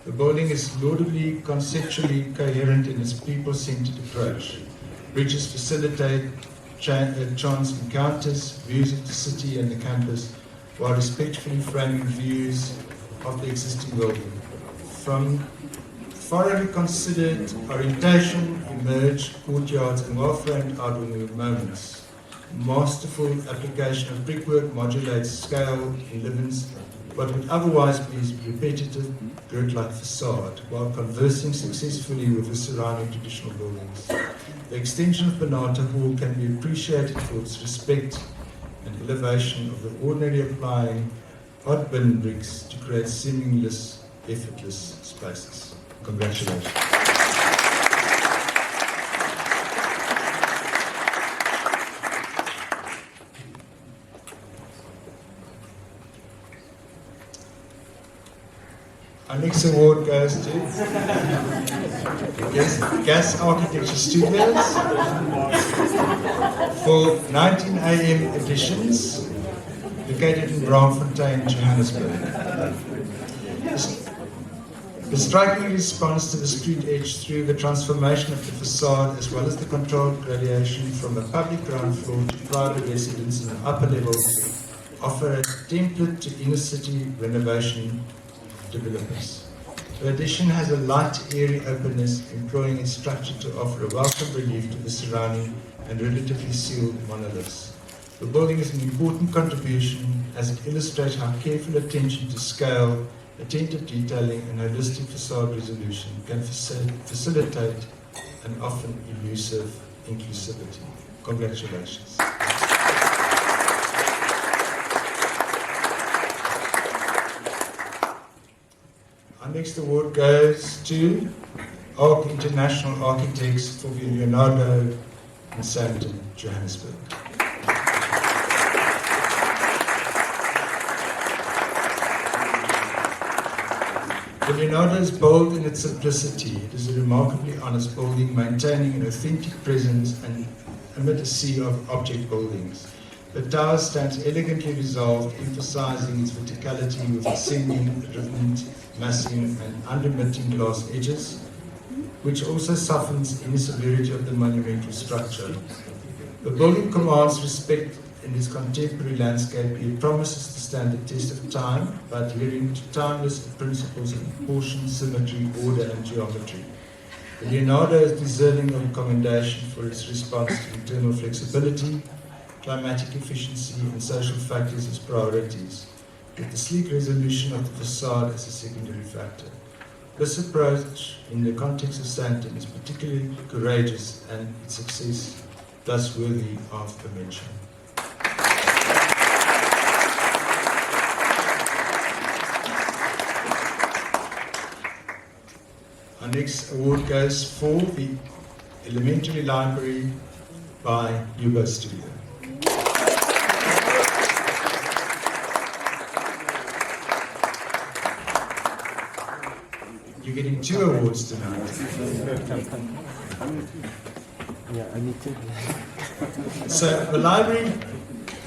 The building is laudably conceptually coherent in its people-centered approach. Bridges facilitate chance encounters, views of the city and the campus, while respectfully framing views of the existing building. From thoroughly considered orientation emerge courtyards and well-framed outdoor moments. Masterful application of brickwork modulates scale in livings, what would otherwise be repetitive, grid-like facade, while conversing successfully with the surrounding traditional buildings. The extension of Banata Hall can be appreciated for its respect and elevation of the ordinary, applying hot bin bricks to create seamless, effortless spaces. Congratulations. Our next award goes to Gas Architecture Studios for 19 AM editions, located in Braamfontein, Johannesburg. The striking response to the street edge through the transformation of the facade, as well as the controlled gradation from a public ground floor to private residence in the upper level, offer a template to inner city renovation developers. The addition has a light, airy openness, employing its structure to offer a welcome relief to the surrounding and relatively sealed monoliths. The building is an important contribution as it illustrates how careful attention to scale, attentive detailing and holistic facade resolution can facilitate an often elusive inclusivity. Congratulations. Our next award goes to Arc International Architects for the Leonardo in Sandton, Johannesburg. The Leonardo is bold in its simplicity. It is a remarkably honest building, maintaining an authentic presence and amid a sea of object buildings. The tower stands elegantly resolved, emphasizing its verticality with ascending, rhythmed, massing and unremitting glass edges, which also softens any severity of the monumental structure. The building commands respect in its contemporary landscape. It promises to stand the test of time by adhering to timeless principles of proportion, symmetry, order and geometry. The Leonardo is deserving of commendation for its response to internal flexibility, climatic efficiency and social factors as priorities, with the sleek resolution of the facade as a secondary factor. This approach, in the context of Sandton, is particularly courageous and its success thus worthy of mention. Our next award goes for the Elementary Library by Yuba Studio. You're getting 2 awards tonight. Yeah, I need to. So the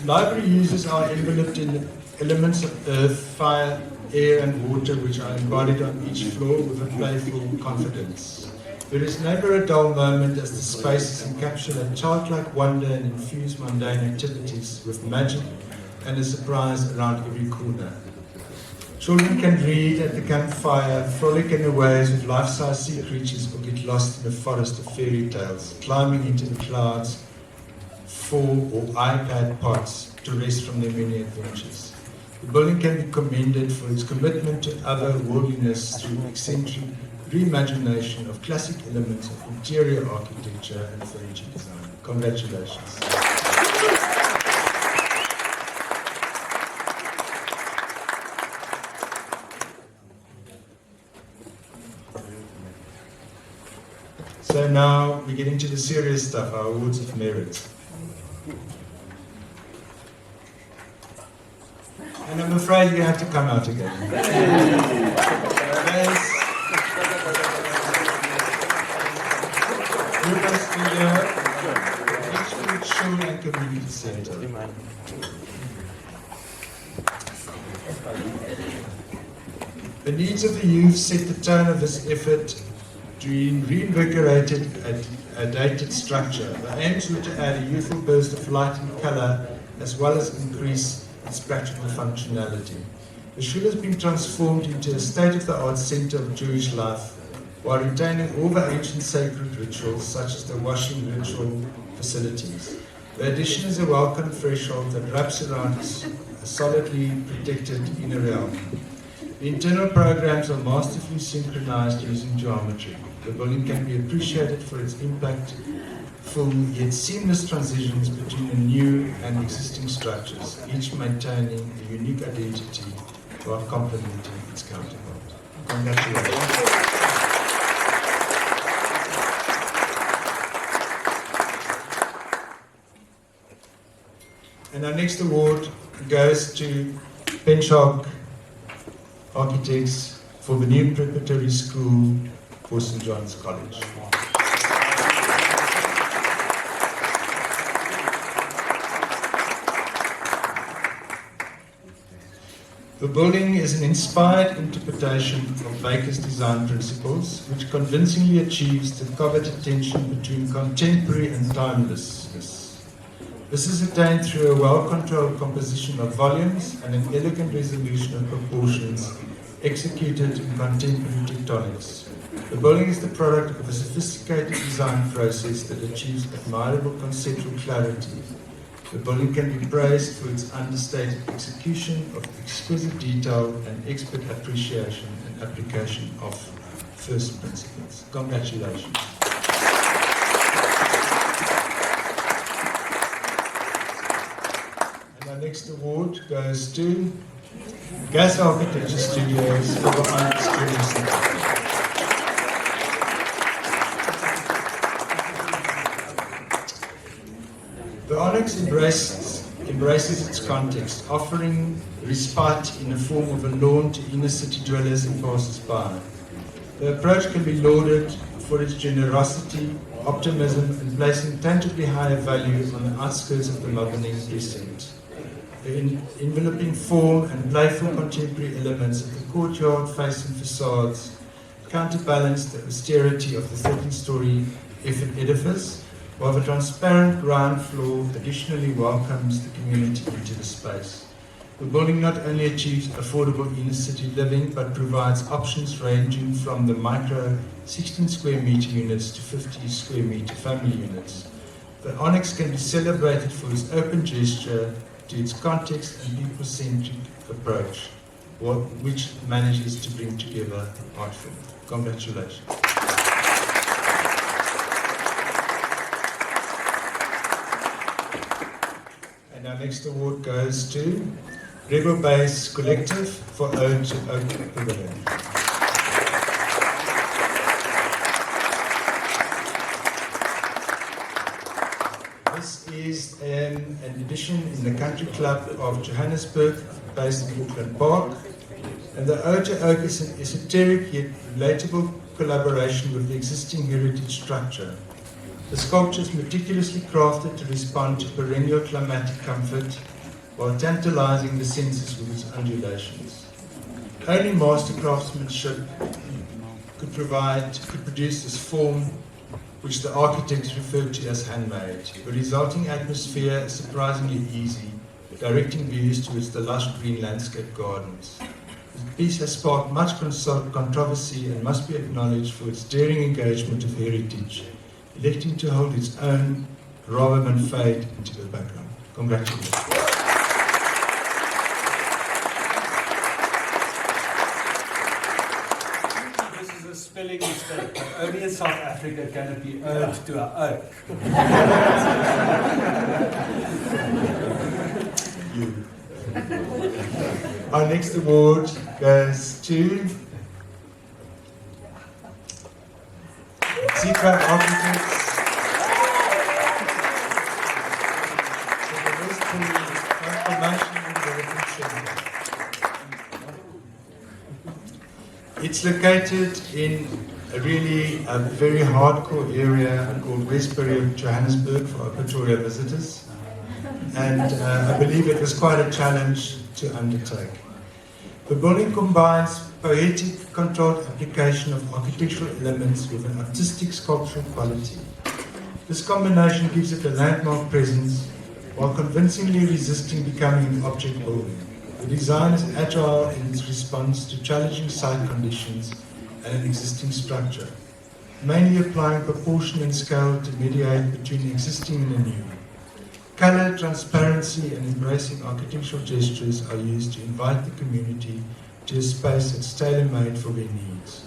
library uses are enveloped in elements of earth, fire, air and water which are embodied on each floor with a playful confidence. There is never a dull moment as the spaces encapsulate childlike wonder and infuse mundane activities with magic and a surprise around every corner. Children can read at the campfire, frolic in the waves with life-size sea creatures, or get lost in a forest of fairy tales, climbing into the clouds for or iPad pods to rest from their many adventures. The building can be commended for its commitment to otherworldliness through eccentric reimagination of classic elements of interior architecture and furniture design. Congratulations. So now we get into the serious stuff, our awards of merit. And I'm afraid you have to come out again. Each school and community center. The needs of the youth set the tone of this effort to reinvigorate a dated structure. The aims were to add a youthful burst of light and colour, as well as increase its practical functionality. The shul has been transformed into a state-of-the-art centre of Jewish life, while retaining all the ancient sacred rituals, such as the washing ritual facilities. The addition is a welcome threshold that wraps around a solidly protected inner realm. The internal programs are masterfully synchronized using geometry. The building can be appreciated for its impactful yet seamless transitions between the new and existing structures, each maintaining a unique identity while complementing its counterpart. Congratulations. And our next award goes to Penshock Architects for the new preparatory school for St. John's College. The building is an inspired interpretation of Baker's design principles, which convincingly achieves the coveted tension between contemporary and timelessness. This is attained through a well-controlled composition of volumes and an elegant resolution of proportions executed in contemporary tectonics. The building is the product of a sophisticated design process that achieves admirable conceptual clarity. The building can be praised for its understated execution of exquisite detail and expert appreciation and application of first principles. Congratulations. Our next award goes to Gas Architecture Studios for the Onyx Training Center. The Onyx embraces its context, offering respite in the form of a lawn to inner city dwellers and passers-by. The approach can be lauded for its generosity, optimism, and placing tangibly higher value on the outskirts of the Melbourne precinct. The enveloping form and playful contemporary elements of the courtyard-facing facades counterbalance the austerity of the 13-storey edifice, while the transparent ground floor additionally welcomes the community into the space. The building not only achieves affordable inner-city living, but provides options ranging from the micro 16 square meter units to 50 square meter family units. The Onyx can be celebrated for its open gesture, to its context and people-centric approach, which manages to bring together artful. Congratulations. And our next award goes to Rebel Base Collective for Ode to Oak Pavilion. This is an edition in the Country Club of Johannesburg, based in Auckland Park. And the Ode to Oak is an esoteric yet relatable collaboration with the existing heritage structure. The sculpture is meticulously crafted to respond to perennial climatic comfort while tantalizing the senses with its undulations. Only master craftsmanship could produce this form, which the architects referred to as handmade. The resulting atmosphere is surprisingly easy, directing views towards the lush green landscape gardens. The piece has sparked much controversy and must be acknowledged for its daring engagement of heritage, electing to hold its own rather than fade into the background. Congratulations. spelling mistake, but only in South Africa can it be owed to an oak. Our next award goes to Gifa Architects for the West Transformation and Development Center. It's located in a very hardcore area called Westbury of Johannesburg for our Pretoria visitors. And I believe it was quite a challenge to undertake. The building combines poetic, controlled application of architectural elements with an artistic sculptural quality. This combination gives it a landmark presence while convincingly resisting becoming an object building. The design is agile in its response to challenging site conditions and an existing structure, mainly applying proportion and scale to mediate between existing and the new. Color, transparency, and embracing architectural gestures are used to invite the community to a space that's tailor-made for their needs.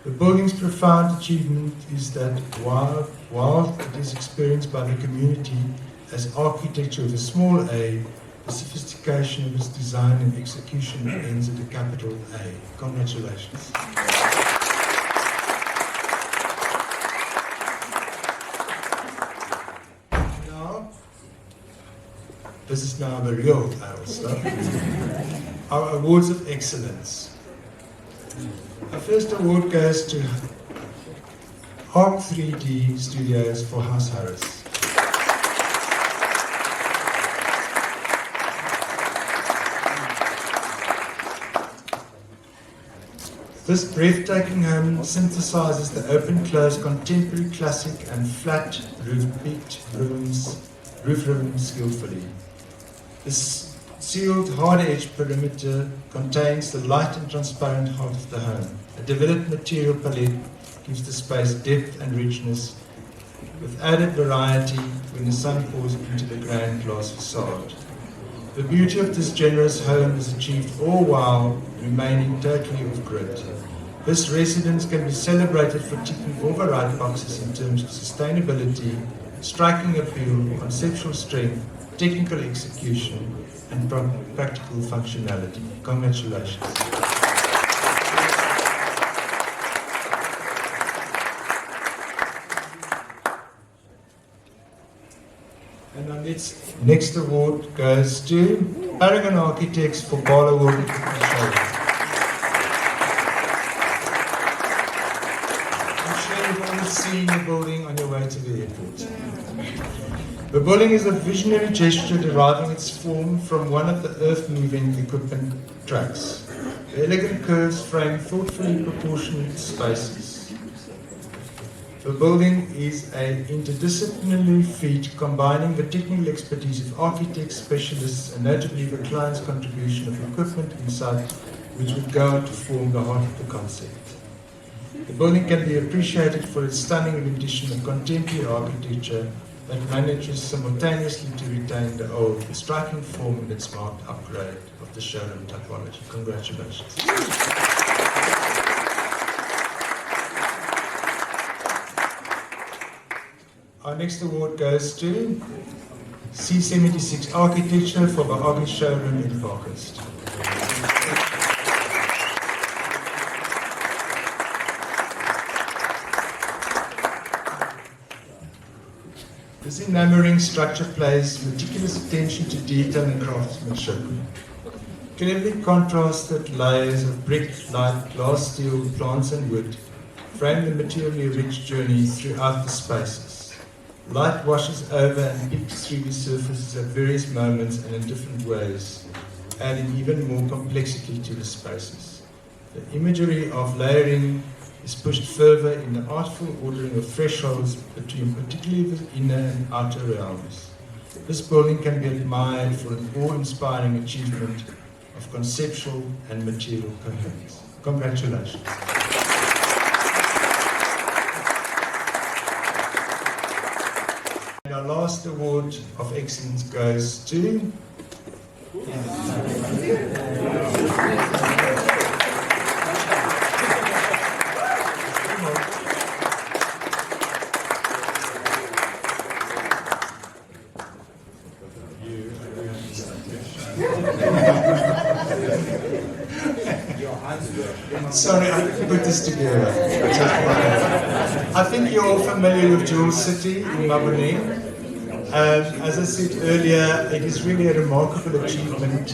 The building's profound achievement is that while it is experienced by the community as architecture with a small a, the sophistication of its design and execution ends at a capital A. Congratulations. This is now the real stuff. Our awards of excellence. Our first award goes to Arc 3D Studios for House Harris. This breathtaking home synthesizes the open-close contemporary classic and flat roof-peaked roof rooms skillfully. This sealed hard-edged perimeter contains the light and transparent heart of the home. A developed material palette gives the space depth and richness with added variety when the sun pours into the grand glass facade. The beauty of this generous home is achieved all while remaining totally off-grid. This residence can be celebrated for ticking all the right boxes in terms of sustainability, striking appeal, conceptual strength, technical execution, and practical functionality. Congratulations. And our next award goes to Paragon Architects for Bala World. I'm sure you've all seen the building on your way to the airport. The building is a visionary gesture deriving its form from one of the earth-moving equipment trucks. The elegant curves frame thoughtfully proportionate spaces. The building is an interdisciplinary feat combining the technical expertise of architects, specialists, and notably the client's contribution of equipment inside, which would go on to form the heart of the concept. The building can be appreciated for its stunning rendition of contemporary architecture that manages simultaneously to retain the old, striking form in its marked upgrade of the showroom typology. Congratulations. Our next award goes to C76 Architecture for the Archie Showroom in Parkhurst. This enamoring structure pays meticulous attention to detail and craftsmanship. Cleverly contrasted layers of brick, light, glass, steel, plants and wood frame the materially rich journey throughout the spaces. Light washes over and peeks through the surfaces at various moments and in different ways, adding even more complexity to the spaces. The imagery of layering is pushed further in the artful ordering of thresholds between particularly the inner and outer realms. This building can be admired for an awe-inspiring achievement of conceptual and material coherence. Congratulations. And our last award of excellence goes to Sorry, I didn't put this together. I think you're all familiar with Jewel City in Maboneng. As I said earlier, it is really a remarkable achievement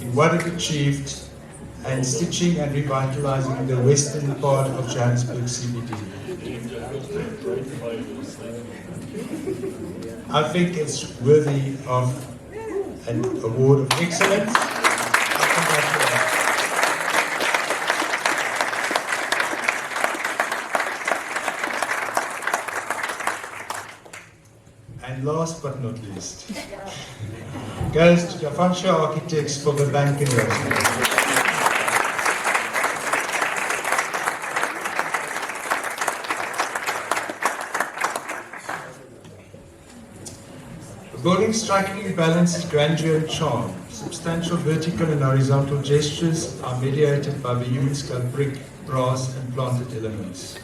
in what it achieved and stitching and revitalizing the western part of Johannesburg CBD. I think it's worthy of an award of excellence. And last but not least, goes to the Functional Architects for the Bank and Rosemary. The building strikingly balances grandeur and charm. Substantial vertical and horizontal gestures are mediated by the human scale brick, brass and planted elements.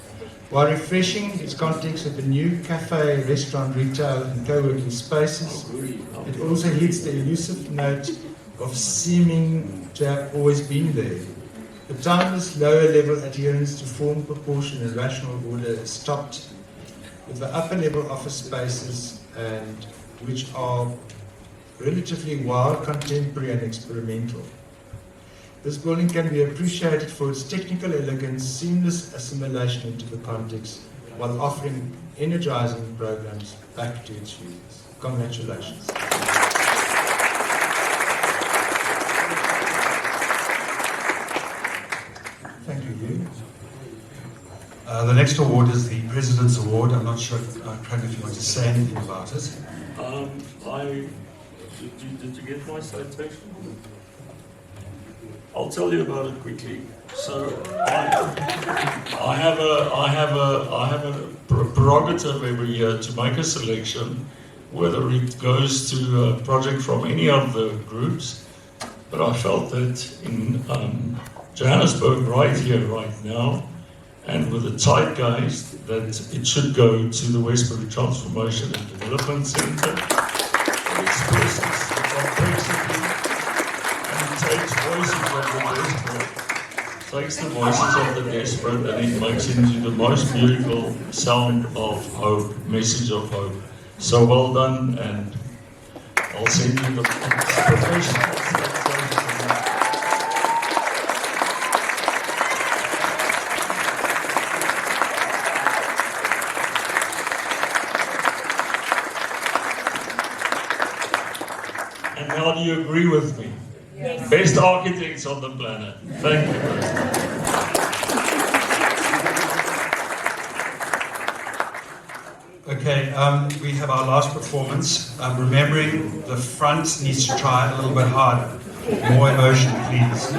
While refreshing its context with the new cafe, restaurant, retail and co-working spaces, it also hits the elusive note of seeming to have always been there. The timeless lower level adherence to form, proportion and rational order is stopped with the upper level office spaces and which are relatively wild, contemporary and experimental. This building can be appreciated for its technical elegance, seamless assimilation into the context, while offering energizing programs back to its users. Congratulations. Thank you. The next award is the President's Award. I'm not sure, Craig, if you want to say anything about it. Did you get my citation? I'll tell you about it quickly. So I have a prerogative every year to make a selection, whether it goes to a project from any of the groups. But I felt that in Johannesburg, right here, right now, and with the zeitgeist, that it should go to the Westbury Transformation and Development Centre. It expresses the complexity and it takes voices of the desperate, takes the voices of the desperate and it makes it into the most beautiful sound of hope, message of hope. So well done, and I'll send you the professionals. And how do you agree with me? Yes. Best architects on the planet. Thank you. Okay, we have our last performance. Remembering the front needs to try a little bit harder. More emotion, please.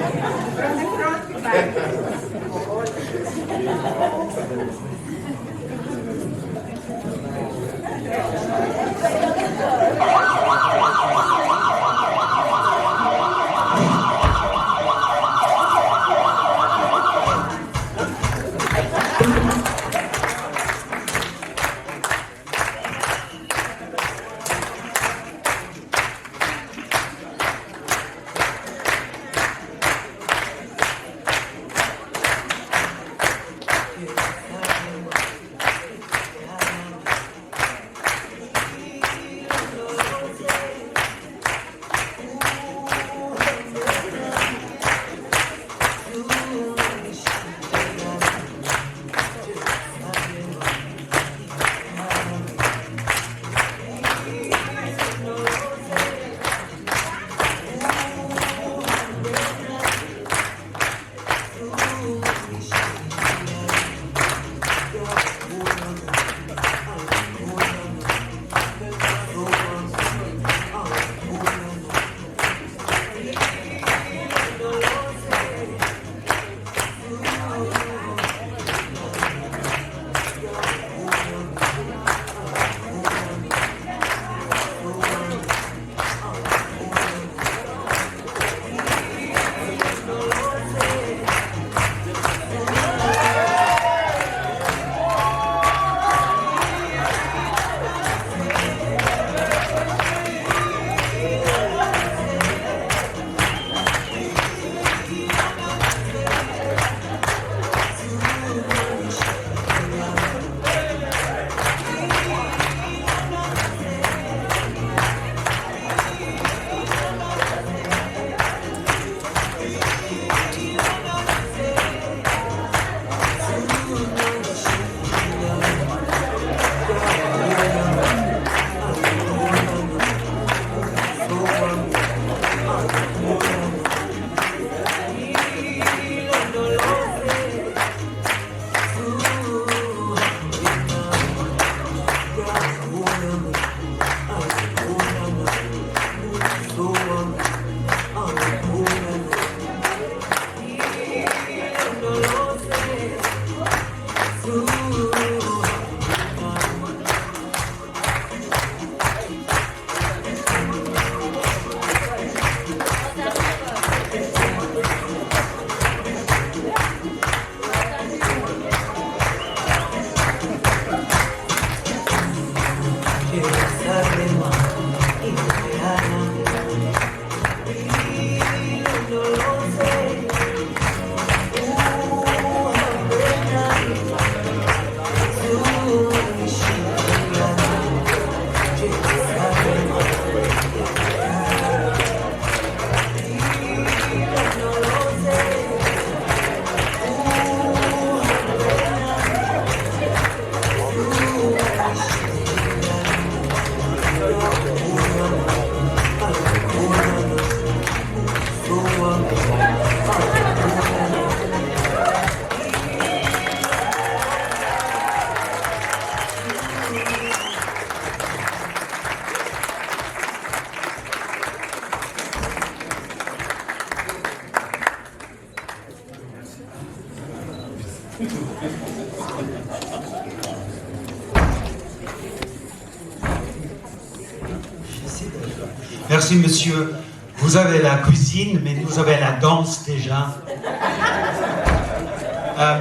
Merci, monsieur. Vous avez la cuisine, mais nous avons la danse déjà.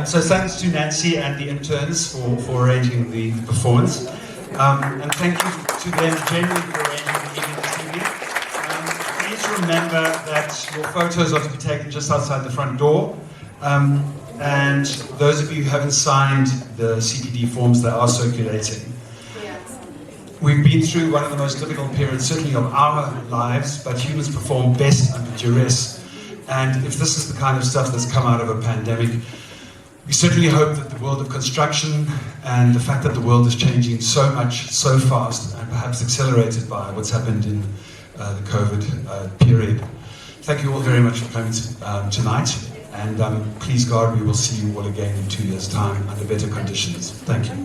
So thanks to Nancy and the interns for arranging the performance. And thank you to them generally for arranging the evening this evening. Please remember that your photos are to be taken just outside the front door. And those of you who haven't signed the CPD forms, they are circulating. We've been through one of the most difficult periods, certainly of our lives, but humans perform best under duress. And if this is the kind of stuff that's come out of a pandemic, we certainly hope that the world of construction and the fact that the world is changing so much, so fast, and perhaps accelerated by what's happened in the COVID period. Thank you all very much for coming tonight, and please God, we will see you all again in 2 years' time under better conditions. Thank you.